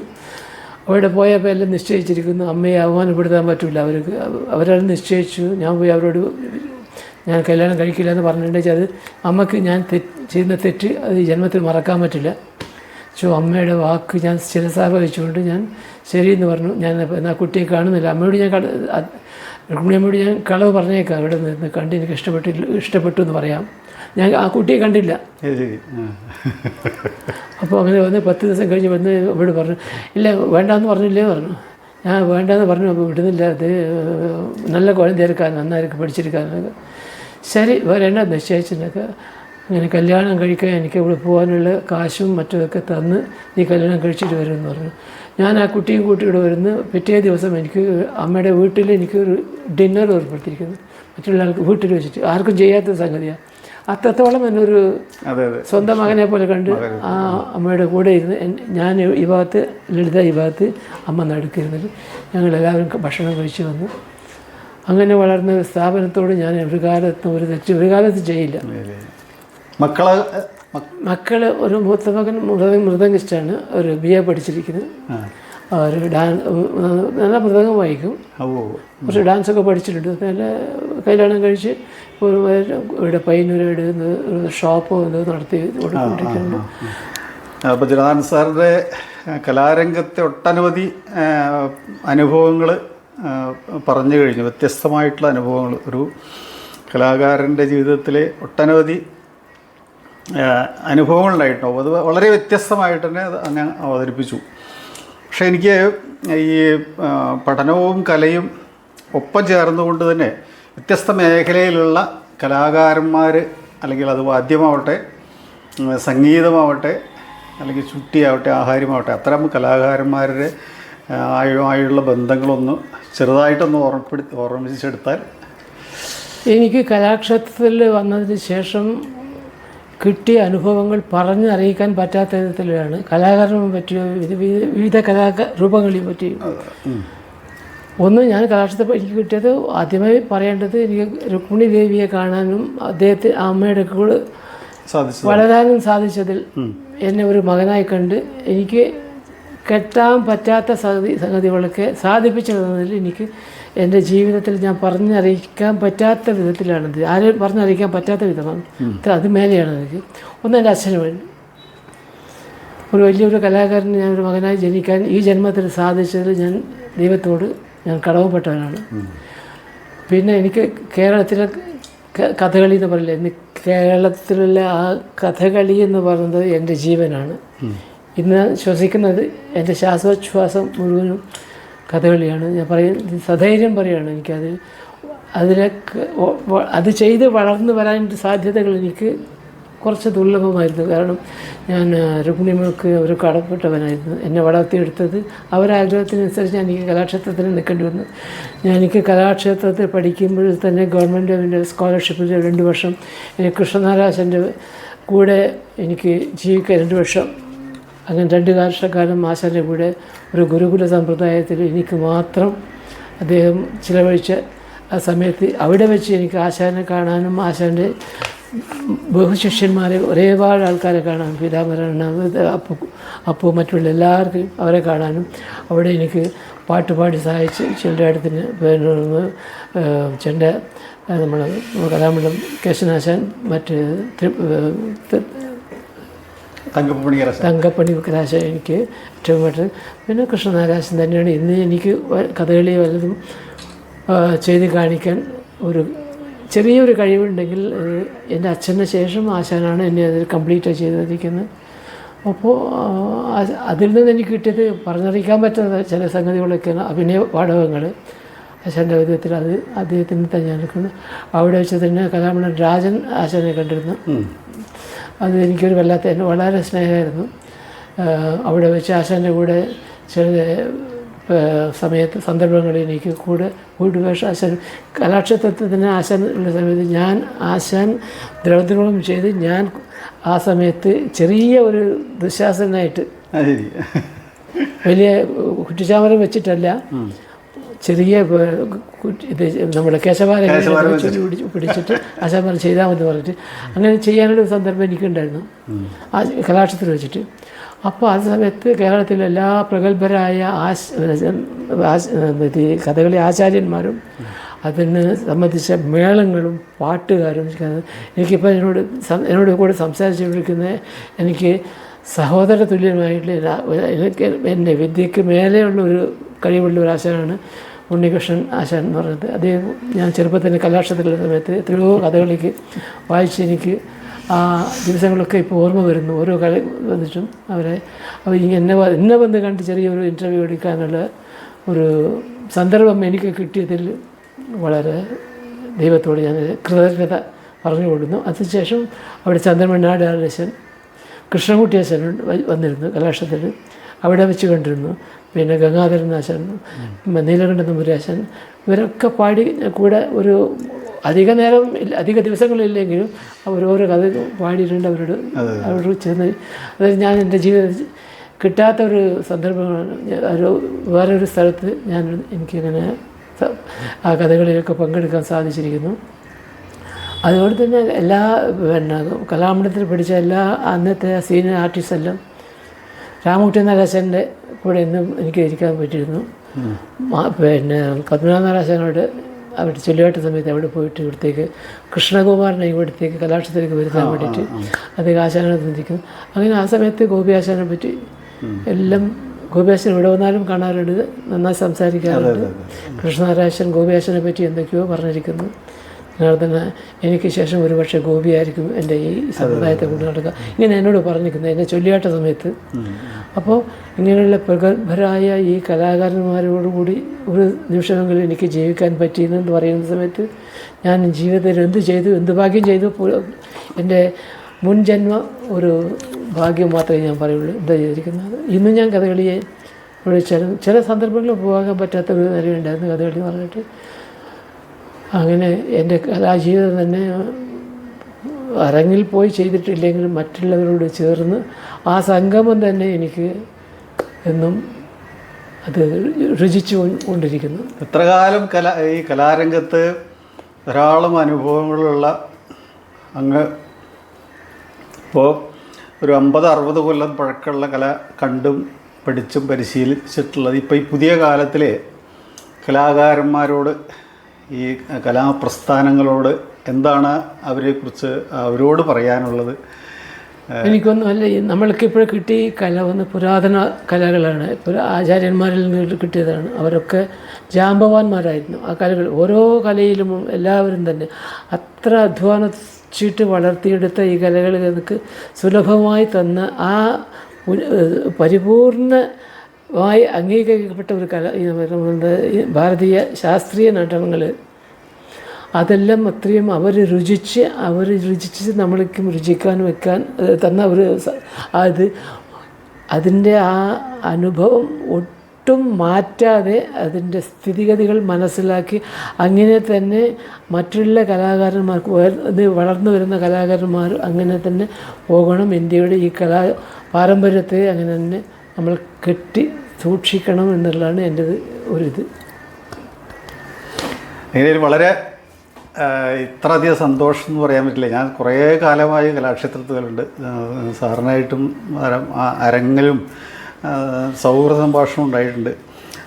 അവിടെ പോയപ്പോൾ എല്ലാം നിശ്ചയിച്ചിരിക്കുന്നു. അമ്മയെ അവമാനപ്പെടുത്താൻ പറ്റില്ല, അവരത് നിശ്ചയിച്ചു. ഞാൻ പോയി അവരോട് ഞാൻ കല്യാണം കഴിക്കില്ല എന്ന് പറഞ്ഞിട്ടുണ്ടെങ്കിൽ അത് അമ്മയ്ക്ക് ഞാൻ ചെയ്യുന്ന തെറ്റ് അത് ജന്മത്തിൽ മറക്കാൻ പറ്റില്ല. അമ്മയുടെ വാക്ക് ഞാൻ ശിരസാവഹിച്ചുകൊണ്ട് ഞാൻ ശരിയെന്ന് പറഞ്ഞു. ഞാൻ എന്നാൽ കുട്ടിയെ കാണുന്നില്ല. അമ്മയോട് ഞാൻ രുക്മിണിയമ്മയോട് ഞാൻ കളവ് പറഞ്ഞേക്കാം, അവിടെ നിന്ന് കണ്ട് എനിക്ക് ഇഷ്ടപ്പെട്ടു എന്ന് പറയാം. ഞാൻ ആ കുട്ടിയെ കണ്ടില്ല. അപ്പോൾ അങ്ങനെ വന്ന് 10 ദിവസം കഴിഞ്ഞ് വന്ന് ഇവിടെ പറഞ്ഞു, ഇല്ല വേണ്ടാന്ന് പറഞ്ഞില്ലേ പറഞ്ഞു. ഞാൻ വേണ്ടാന്ന് പറഞ്ഞു. അപ്പോൾ വിടുന്നില്ല, അത് നല്ല കുഴந்தைയിരിക്കാൻ നന്നായിരിക്കും, പഠിച്ചിരിക്കാനൊക്കെ. ശരി വരേണ്ട നിശ്ചയിച്ചിട്ടൊക്കെ അങ്ങനെ കല്യാണം കഴിക്കാൻ എനിക്ക് ഇവിടെ പോകാനുള്ള കാശും മറ്റതൊക്കെ തന്ന് നീ കല്യാണം കഴിച്ചിട്ട് വരുമെന്ന് പറഞ്ഞു. ഞാൻ ആ കുട്ടിയും കൂട്ടി ഇവിടെ വരുന്നു. പിറ്റേ ദിവസം എനിക്ക് അമ്മയുടെ വീട്ടിൽ എനിക്കൊരു ഡിന്നർ ഏർപ്പെടുത്തിയിരിക്കുന്നു, മറ്റുള്ള ആൾക്ക് വീട്ടിൽ വെച്ചിട്ട്. ആർക്കും ചെയ്യാത്ത സംഗതിയാണ്. അത്രത്തോളം എന്നൊരു സ്വന്തം മകനെ പോലെ കണ്ട് ആ അമ്മയുടെ കൂടെ ഇരുന്ന്, ഞാൻ ഈ ഭാഗത്ത്, ലളിത ഈ ഭാഗത്ത്, അമ്മ നടുക്കിരുന്നിട്ട് ഞങ്ങളെല്ലാവരും ഭക്ഷണം കഴിച്ച് വന്നു. അങ്ങനെ വളർന്ന സ്ഥാപനത്തോട് ഞാൻ ഒരു കാലത്ത് ചെയ്യില്ല. മക്കൾ ഒരു മൂത്ത മകൻ മൃദംഗിസ്റ്റാണ്, ഒരു BA പഠിച്ചിരിക്കുന്നത്. ഒരു നല്ല മൃദംഗം വായിക്കും, കുറച്ച് ഡാൻസൊക്കെ പഠിച്ചിട്ടുണ്ട്. നല്ല കല്യാണം കഴിച്ച് ഇവിടെ പയ്യന്നൂരുടെ ഒരു ഷോപ്പോ എന്തോ നടത്തി കൊടുക്കൊണ്ടിരിക്കുന്നുണ്ട്. അപ്പോൾ ജനാർദ്ദൻ സാറിൻ്റെ കലാരംഗത്തെ ഒട്ടനവധി അനുഭവങ്ങൾ പറഞ്ഞു കഴിഞ്ഞു. വ്യത്യസ്തമായിട്ടുള്ള അനുഭവങ്ങൾ ഒരു കലാകാരൻ്റെ ജീവിതത്തിലെ ഒട്ടനവധി അനുഭവങ്ങളുണ്ടായിട്ടുണ്ടാവും. അത് വളരെ വ്യത്യസ്തമായിട്ട് തന്നെ ഞാൻ അവതരിപ്പിച്ചു. പക്ഷേ എനിക്ക് ഈ പഠനവും കലയും ഒപ്പം ചേർന്നുകൊണ്ട് തന്നെ വ്യത്യസ്ത മേഖലയിലുള്ള കലാകാരന്മാർ, അല്ലെങ്കിൽ അത് വാദ്യമാവട്ടെ, സംഗീതമാവട്ടെ, അല്ലെങ്കിൽ ചുട്ടിയാവട്ടെ, ആഹാരമാവട്ടെ, അത്തരം കലാകാരന്മാരുടെ ആയുള്ള ബന്ധങ്ങളൊന്ന് ചെറുതായിട്ടൊന്ന് ഓർമ്മിച്ചെടുത്താൽ. എനിക്ക് കലാക്ഷേത്രത്തിൽ വന്നതിന് ശേഷം കിട്ടിയ അനുഭവങ്ങൾ പറഞ്ഞറിയിക്കാൻ പറ്റാത്ത വിധത്തിലാണ് കലാകാരനെ പറ്റിയോ വിവിധ കലാരൂപങ്ങളെ പറ്റിയും. ഒന്ന്, ഞാൻ കലാക്ഷേത്രത്തിൽ എനിക്ക് കിട്ടിയത് ആദ്യമായി പറയേണ്ടത്, എനിക്ക് രുക്മിണി ദേവിയെ കാണാനും അദ്ദേഹത്തെ അമ്മയുടെ കൂടെ വളരാനും സാധിച്ചതിൽ എന്നെ ഒരു മകനായി കണ്ട് എനിക്ക് കെട്ടാൻ പറ്റാത്ത സംഗതികളൊക്കെ സാധിപ്പിച്ചു തന്നതിൽ എനിക്ക് എൻ്റെ ജീവിതത്തിൽ ഞാൻ പറഞ്ഞറിയിക്കാൻ പറ്റാത്ത വിധത്തിലാണത്. ആരും പറഞ്ഞറിയിക്കാൻ പറ്റാത്ത വിധമാണ്. അത് മേലെയാണ് എനിക്ക്. ഒന്ന്, എൻ്റെ അച്ഛന് വേണ്ടി ഒരു വലിയൊരു കലാകാരന് ഞാനൊരു മകനായി ജനിക്കാൻ ഈ ജന്മത്തിൽ സാധിച്ചതിൽ ഞാൻ ദൈവത്തോട് ഞാൻ കടമപ്പെട്ടവനാണ്. പിന്നെ എനിക്ക് കേരളത്തിലെ കഥകളി എന്ന് പറയില്ല, ഇന്ന് കേരളത്തിലുള്ള ആ കഥകളി എന്ന് പറയുന്നത് എൻ്റെ ജീവനാണ്. ഇന്ന് ശ്വസിക്കുന്നത് എൻ്റെ ശ്വാസോച്ഛ്വാസം മുഴുവനും കഥകളിയാണ്. ഞാൻ സധൈര്യം പറയുകയാണ്, എനിക്കത് അത് ചെയ്ത് വളർന്നു വരാൻ സാധ്യതകൾ എനിക്ക് കുറച്ച് ദുർലഭമായിരുന്നു. കാരണം ഞാൻ രുക്മിണിമക്ക് ഒരു കടപ്പെട്ടവനായിരുന്നു. എന്നെ വളർത്തിയെടുത്തത് അവരാഗ്രഹത്തിനനുസരിച്ച് ഞാൻ എനിക്ക് കലാക്ഷേത്രത്തിൽ നിൽക്കേണ്ടി വന്നു. എനിക്ക് കലാക്ഷേത്രത്തിൽ പഠിക്കുമ്പോൾ തന്നെ ഗവൺമെൻറ് സ്കോളർഷിപ്പിൽ 2 വർഷം എനിക്ക് കൃഷ്ണനാരാശൻ്റെ കൂടെ എനിക്ക് ജീവിക്കാൻ 2 വർഷം, അങ്ങനെ 2 വർഷക്കാലം ആശാൻ്റെ കൂടെ ഒരു ഗുരുകുല സമ്പ്രദായത്തിൽ എനിക്ക് മാത്രം അദ്ദേഹം ചിലവഴിച്ച ആ സമയത്ത് അവിടെ വെച്ച് എനിക്ക് ആശാനെ കാണാനും ആശാൻ്റെ ബഹുശിഷ്യന്മാരെ ഒരുപാട് ആൾക്കാരെ കാണാൻ, പീതാംബരൻ, അപ്പു മറ്റുള്ള എല്ലാവർക്കും അവരെ കാണാനും അവിടെ എനിക്ക് പാട്ടുപാടി സഹായിച്ച് ചിലരുടെ അടുത്തിന് ചെണ്ട നമ്മൾ കലാമണ്ഡലം കേശനാശാൻ, മറ്റ് തങ്കപ്പണിക്കരാശാൻ എനിക്ക് ഏറ്റവും കൂടുതൽ, പിന്നെ കൃഷ്ണനാരാശൻ തന്നെയാണ് ഇന്ന് എനിക്ക് കഥകളി വല്ലതും ചെയ്ത് കാണിക്കാൻ ഒരു ചെറിയൊരു കഴിവുണ്ടെങ്കിൽ എൻ്റെ അച്ഛന് ശേഷം ആശാനാണ് എന്നെ അതിൽ കംപ്ലീറ്റ് ചെയ്തിരിക്കുന്നത്. അപ്പോൾ അതിൽ നിന്ന് എനിക്ക് കിട്ടിയത് പറഞ്ഞറിയിക്കാൻ പറ്റുന്ന ചില സംഗതികളൊക്കെയാണ് അഭിനയ പാഠവങ്ങൾ. ആശാൻ്റെ വിധത്തിൽ അത് അദ്ദേഹത്തിന് തന്നെ എടുക്കുന്നു. അവിടെ വെച്ച് തന്നെ കലാമണ്ഡലം രാജൻ ആശാനെ കണ്ടിരുന്നു. അത് എനിക്കൊരു വല്ലാത്ത, എന്നെ വളരെ സ്നേഹമായിരുന്നു. അവിടെ വെച്ച് ആശാൻ്റെ കൂടെ ചില സമയത്ത് സന്ദർഭങ്ങളിൽ എനിക്ക് കൂട്ടുവേഷം ആശാൻ കലാക്ഷേത്രത്തിൽ തന്നെ ആശാൻ ഉള്ള സമയത്ത് ഞാൻ ആശാൻ ദ്രവദ്രോഹം ചെയ്ത് ഞാൻ ആ സമയത്ത് ചെറിയ ഒരു ദുശാസനായിട്ട്, വലിയ കുറ്റിച്ചാമരം വെച്ചിട്ടല്ല, ചെറിയ ഇത് നമ്മുടെ കേശവാലം പിടിച്ചിട്ട് ആശാൻ ചെയ്താൽ മതി പറഞ്ഞിട്ട് അങ്ങനെ ചെയ്യാനുള്ള സന്ദർഭം എനിക്കുണ്ടായിരുന്നു ആ കലാക്ഷേത്രത്തിൽ വെച്ചിട്ട്. അപ്പോൾ ആ സമയത്ത് കേരളത്തിലെ എല്ലാ പ്രഗത്ഭരായ കഥകളി ആചാര്യന്മാരും അതിന് സംബന്ധിച്ച മേളങ്ങളും പാട്ടുകാരും എനിക്കിപ്പോൾ എന്നോട് കൂടെ സംസാരിച്ചുകൊണ്ടിരിക്കുന്ന എനിക്ക് സഹോദര തുല്യമായിട്ടുള്ള എനിക്ക് എൻ്റെ വിദ്യയ്ക്ക് മേലെയുള്ള ഒരു കഴിവുള്ള ഒരു ആശാനാണ് ഉണ്ണികൃഷ്ണൻ ആശാൻ എന്ന് പറയുന്നത്. അദ്ദേഹം ഞാൻ ചെറുപ്പത്തിൽ കലാക്ഷേത്രത്തിലുള്ള സമയത്ത് എത്രയോ കഥകളിക്ക് വായിച്ച് എനിക്ക് ആ ദിവസങ്ങളൊക്കെ ഇപ്പോൾ ഓർമ്മ വരുന്നു. ഓരോ കള വന്നിട്ടും അവർ എന്നെ വന്ന് കണ്ട് ചെറിയൊരു ഇൻ്റർവ്യൂ എടുക്കാനുള്ള ഒരു സന്ദർഭം എനിക്ക് കിട്ടിയതിൽ വളരെ ദൈവത്തോട് ഞാൻ കൃതജ്ഞത പറഞ്ഞു കൊടുക്കുന്നു. അതിനുശേഷം അവിടെ ചന്ദ്രമണ്ണാട് ആശാൻ, കൃഷ്ണൻകുട്ടി ആശാൻ വന്നിരുന്നു കലാക്ഷേത്രത്തിൽ, അവിടെ വെച്ച് കണ്ടിരുന്നു. പിന്നെ ഗംഗാധരൻ ആശാൻ, നീലകണ്ഠ നമ്പൂരി ആശാൻ, ഇവരൊക്കെ പാടി കൂടെ ഒരു അധിക ദിവസങ്ങളില്ലെങ്കിലും ഓരോരോ കഥ പാടിയിട്ടുണ്ട് അവരോട് ചേർന്ന്. അതായത് ഞാൻ എൻ്റെ ജീവിതത്തിൽ കിട്ടാത്ത ഒരു സന്ദർഭമാണ്. വേറൊരു സ്ഥലത്ത് എനിക്കിങ്ങനെ ആ കഥകളിലൊക്കെ പങ്കെടുക്കാൻ സാധിച്ചിരിക്കുന്നു. അതുകൊണ്ട് തന്നെ എല്ലാ കലാമണ്ഡലത്തിൽ പഠിച്ച എല്ലാ അന്നത്തെ സീനിയർ ആർട്ടിസ്റ്റ് എല്ലാം രാമകുട്ടി നാരാശൻ്റെ കൂടെ ഇന്നും എനിക്ക് ഇരിക്കാൻ പറ്റിയിരുന്നു. പിന്നെ പത്മനാഭ നാരാശനോട് അവിടെ ചൊല്ലിയാട്ട സമയത്ത് അവിടെ പോയിട്ട് ഇവിടത്തേക്ക് കൃഷ്ണകുമാരനെ ഇവിടത്തേക്ക് കലാക്ഷേത്രത്തിലേക്ക് വരുത്താൻ വേണ്ടിയിട്ട് അദ്ദേഹം ആശാനെ ബന്ധിക്കുന്നു. അങ്ങനെ ആ സമയത്ത് ഗോപി ആശാനെ പറ്റി എല്ലാം, ഗോപി ആശാൻ ഇവിടെ വന്നാലും കാണാറുണ്ട്, നന്നായി സംസാരിക്കാറുണ്ട്. കൃഷ്ണനാരാശൻ ഗോപി ആശാനെ പറ്റി എന്തൊക്കെയോ പറഞ്ഞിരിക്കുന്നു. അതിനാൽ തന്നെ എനിക്ക് ശേഷം ഒരുപക്ഷെ ഗോപിയായിരിക്കും എൻ്റെ ഈ സമ്പ്രദായത്തെ കൊണ്ട് നടക്കുക, ഇങ്ങനെ എന്നോട് പറഞ്ഞിരിക്കുന്നത് എന്നെ ചൊല്ലിയാട്ട സമയത്ത്. അപ്പോൾ ഇങ്ങനെയുള്ള പ്രഗത്ഭരായ ഈ കലാകാരന്മാരോടുകൂടി ഒരു നിമിഷമെങ്കിലും എനിക്ക് ജീവിക്കാൻ പറ്റിയെന്ന് പറയുന്ന സമയത്ത് ഞാൻ ജീവിതത്തിൽ എന്ത് ചെയ്തു, എന്ത് ഭാഗ്യം ചെയ്തു, എൻ്റെ മുൻജന്മ ഒരു ഭാഗ്യം മാത്രമേ ഞാൻ പറയുള്ളൂ. എന്താ ചെയ്തിരിക്കുന്നത്, ഇന്നും ഞാൻ കഥകളിയെ വിളിച്ചാലും ചില സന്ദർഭങ്ങളിൽ പോകാൻ പറ്റാത്തൊരു നിലയുണ്ടായിരുന്നു കഥകളി പറഞ്ഞിട്ട്. അങ്ങനെ എൻ്റെ കലാജീവിതം തന്നെ അരങ്ങിൽ പോയി ചെയ്തിട്ടില്ലെങ്കിലും മറ്റുള്ളവരോട് ചേർന്ന് ആ സംഗമം തന്നെ എനിക്ക് എന്നും അത് രുചിച്ചു കൊണ്ടിരിക്കുന്നു. എത്ര കാലം ഈ കലാരംഗത്ത് ധാരാളം അനുഭവങ്ങളുള്ള അങ്ങ് ഇപ്പോൾ ഒരു 50-60 കൊല്ലം പഴക്കമുള്ള കല കണ്ടും പഠിച്ചും പരിശീലിച്ചിട്ടുള്ളത് ഇപ്പോൾ ഈ പുതിയ കാലത്തിലെ കലാകാരന്മാരോട് ഈ കലാപ്രസ്ഥാനങ്ങളോട് എന്താണ് അവരെക്കുറിച്ച് അവരോട് പറയാനുള്ളത്? എനിക്കൊന്നും അല്ല, നമ്മൾക്ക് ഇപ്പോൾ കിട്ടിയ ഈ കല പുരാതന കലകളാണ്. ഇപ്പോൾ ആചാര്യന്മാരിൽ നിന്ന് കിട്ടിയതാണ്. അവരൊക്കെ ജാമ്പവാന്മാരായിരുന്നു. ആ കലകൾ ഓരോ കലയിലും എല്ലാവരും തന്നെ അത്ര അധ്വാനിച്ചിട്ട് വളർത്തിയെടുത്ത ഈ കലകൾ നമുക്ക് സുലഭമായി തന്ന ആ പരിപൂർണമായി അംഗീകരിക്കപ്പെട്ട ഒരു കല ഈ ഭാരതീയ ശാസ്ത്രീയ നടനങ്ങൾ, അതെല്ലാം അത്രയും അവർ രുചിച്ച് നമ്മൾക്കും രുചിക്കാൻ വെക്കാൻ തന്ന ഒരു അതിൻ്റെ ആ അനുഭവം ഒട്ടും മാറ്റാതെ അതിൻ്റെ സ്ഥിതിഗതികൾ മനസ്സിലാക്കി അങ്ങനെ തന്നെ മറ്റുള്ള കലാകാരന്മാർക്ക് വളർന്നു വരുന്ന കലാകാരന്മാർ അങ്ങനെ തന്നെ പോകണം. ഇന്ത്യയുടെ ഈ പാരമ്പര്യത്തെ അങ്ങനെ തന്നെ നമ്മൾ കെട്ടി സൂക്ഷിക്കണം എന്നുള്ളതാണ് എൻ്റെ ഒരിത്. അങ്ങനെ വളരെ ഇത്രയധികം സന്തോഷം എന്ന് പറയാൻ പറ്റില്ല. ഞാൻ കുറേ കാലമായി കലാക്ഷേത്രത്തിലുണ്ട്. സാറിനായിട്ടും അരങ്ങിലും സൗഹൃദ സംഭാഷണം ഉണ്ടായിട്ടുണ്ട്.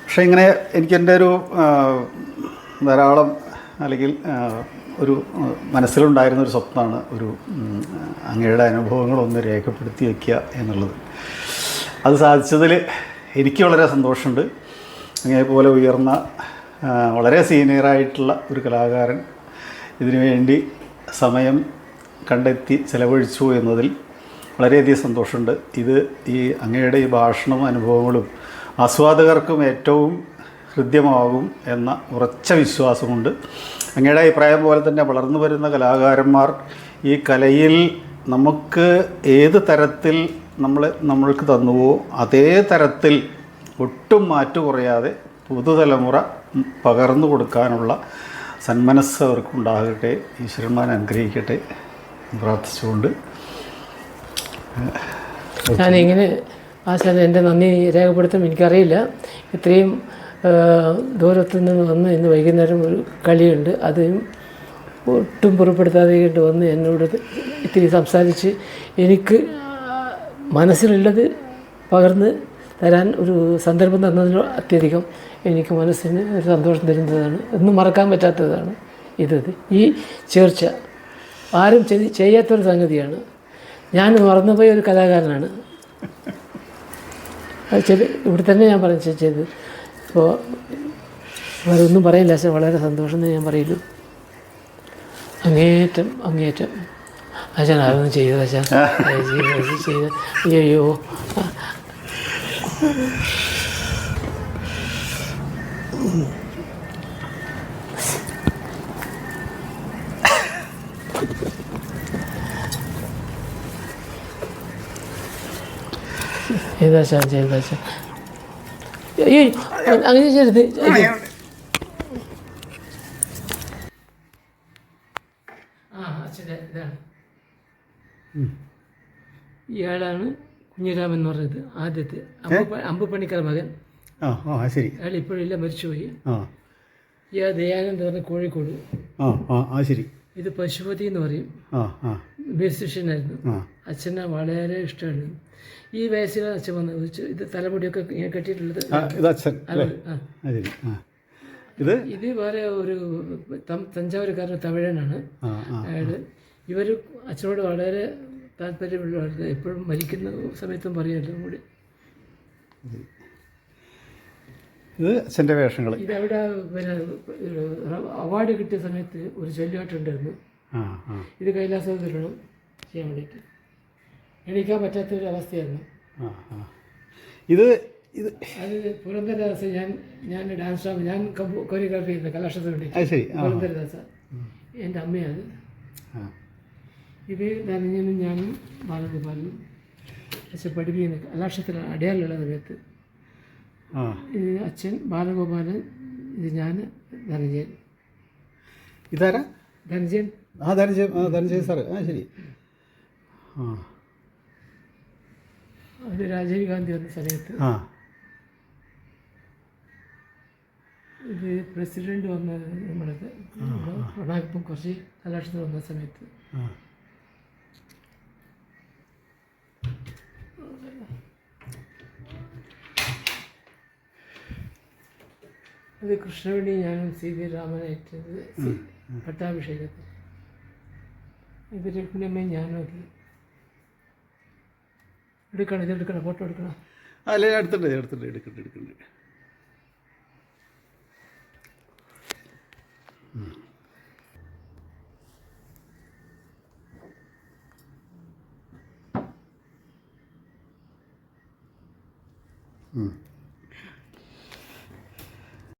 പക്ഷേ ഇങ്ങനെ എനിക്കെൻ്റെ ഒരു ധാരാളം അല്ലെങ്കിൽ ഒരു മനസ്സിലുണ്ടായിരുന്നൊരു സ്വപ്നമാണ് അങ്ങയുടെ അനുഭവങ്ങളൊന്ന് രേഖപ്പെടുത്തി വയ്ക്കുക എന്നുള്ളത്. അത് സാധിച്ചതിൽ എനിക്ക് വളരെ സന്തോഷമുണ്ട്. അങ്ങേപോലെ ഉയർന്ന വളരെ സീനിയറായിട്ടുള്ള ഒരു കലാകാരൻ ഇതിനുവേണ്ടി സമയം കണ്ടെത്തി ചെലവഴിച്ചു എന്നതിൽ വളരെയധികം സന്തോഷമുണ്ട്. ഇത് അങ്ങയുടെ ഈ ഭാഷണവും അനുഭവങ്ങളും ആസ്വാദകർക്കും ഏറ്റവും ഹൃദ്യമാകും എന്ന ഉറച്ച വിശ്വാസമുണ്ട്. അങ്ങയുടെ അഭിപ്രായം പോലെ തന്നെ വളർന്നു വരുന്ന കലാകാരന്മാർ ഈ കലയിൽ നമുക്ക് ഏത് തരത്തിൽ നമ്മൾക്ക് തന്നുവോ അതേ തരത്തിൽ ഒട്ടും മാറ്റു കുറയാതെ പുതുതലമുറ പകർന്നു കൊടുക്കാനുള്ള സന്മനസ് അവർക്കുണ്ടാകട്ടെ. ഈശ്വരന്മാർ അനുഗ്രഹിക്കട്ടെ പ്രാർത്ഥിച്ചുകൊണ്ട് ഞാനിങ്ങനെ എൻ്റെ നന്ദി രേഖപ്പെടുത്തും. എനിക്കറിയില്ല, ഇത്രയും ദൂരത്തു നിന്ന് വന്ന് ഇന്ന് വൈകുന്നേരം ഒരു കളിയുണ്ട്, അതും ഒട്ടും പുറപ്പെടുത്താതെ വന്ന് എന്നോട് ഇത്തിരി സംസാരിച്ച് എനിക്ക് മനസ്സിലുള്ളത് പകർന്ന് തരാൻ ഒരു സന്ദർഭം തന്നതിന് അത്യധികം എനിക്ക് മനസ്സിന് ഒരു സന്തോഷം തരുന്നതാണ്. ഒന്നും മറക്കാൻ പറ്റാത്തതാണ് ഈ ചേർച്ച. ആരും ചെയ്യാത്തൊരു സംഗതിയാണ്. ഞാൻ മറന്നുപോയ ഒരു കലാകാരനാണ്. അത് ഇവിടെ തന്നെ ഞാൻ ചെയ്ത് ഇപ്പോൾ അവരൊന്നും പറയില്ല. പക്ഷേ വളരെ സന്തോഷം എന്ന് ഞാൻ പറയൂ. അങ്ങേറ്റം അച്ഛൻ അതൊന്നും ചെയ്തത് അച്ഛൻ ചെയ്ത് അയ്യോ ചെയ്താച്ചാ അയ്യോ അങ്ങനെ ചെയ്യരുത്. അച്ഛൻ്റെ ഇതാണ്. ഇയാളാണ് കുഞ്ഞിരാമൻ എന്ന് പറഞ്ഞത്, ആദ്യത്തെ അമ്പുപണിക്കർ മകൻ. ശരി. അയാൾ ഇപ്പോഴില്ല, മരിച്ചുപോയി. ഇയാൾ ദയാനന്ദ് പറഞ്ഞ കോഴിക്കോട്. ശരി. ഇത് പശുപതി എന്ന് പറയും. മ്യൂസിഷ്യനായിരുന്നു. അച്ഛനെ വളരെ ഇഷ്ടമായിരുന്നു. ഈ വയസ്സിലാണ് അച്ഛൻ വന്നത്. ഇത് തലമുടിയൊക്കെ ഇങ്ങനെ കെട്ടിയിട്ടുള്ളത്. ഇത് വേറെ ഒരു തഞ്ചാവൂരുകാരൻ തമിഴനാണ് അയാൾ. ഇവർ അച്ഛനോട് വളരെ താല്പര്യമുള്ളവർക്ക് എപ്പോഴും മരിക്കുന്ന സമയത്തും പറയുമല്ലോ കൂടി. ഇത് അച്ഛൻ്റെ വേഷങ്ങൾ. ഇതവിടെ പിന്നെ അവാർഡ് കിട്ടിയ സമയത്ത് ഒരു ചൊല്ലുപാട്ടുണ്ടായിരുന്നു. ഇത് കൈലാസത്തിലിടണം ചെയ്യാൻ വേണ്ടിയിട്ട്. എണീക്കാൻ പറ്റാത്തൊരു അവസ്ഥയായിരുന്നു. അത് പുരന്ദരദാസ ഞാൻ ഡാൻസ് ഞാൻ കൊറിയോഗ്രാഫി ചെയ്യുന്ന കലാക്ഷത്തിന് വേണ്ടി. പുരന്ദരദാസ എൻ്റെ അമ്മയാണ്. ഇത് ധനഞ്ജനും ഞാനും ബാലഗോപാലനും അച്ഛൻ പഠിപ്പിക്കുന്ന കലാക്ഷത്തിൽ അടയാറുള്ള സമയത്ത് ഇത് അച്ഛൻ ബാലഗോപാലൻ, ഇത് ഞാൻ ധനഞ്ജയൻ. ഇതാരാ? ധനഞ്ജയൻ ധനഞ്ജയ് സാറ് ശരി. ആ അത് രാജീവ് ഗാന്ധി വന്ന സമയത്ത്. ഇത് പ്രസിഡന്റ് വന്ന നമ്മുടെ പ്രണാബ് മുഖർജി ഇലക്ഷന് വന്ന സമയത്ത്. അത് കൃഷ്ണവേണി ഞാനും സി വി രാമനായിട്ടത് പട്ടാഭിഷേകത്തിൽ. ഇത് രുക്മിണിയമ്മയും ഞാനും അത് ഇതെടുക്കണം, ഫോട്ടോ എടുക്കണം. അല്ലേ എടുക്കുന്നുണ്ട്.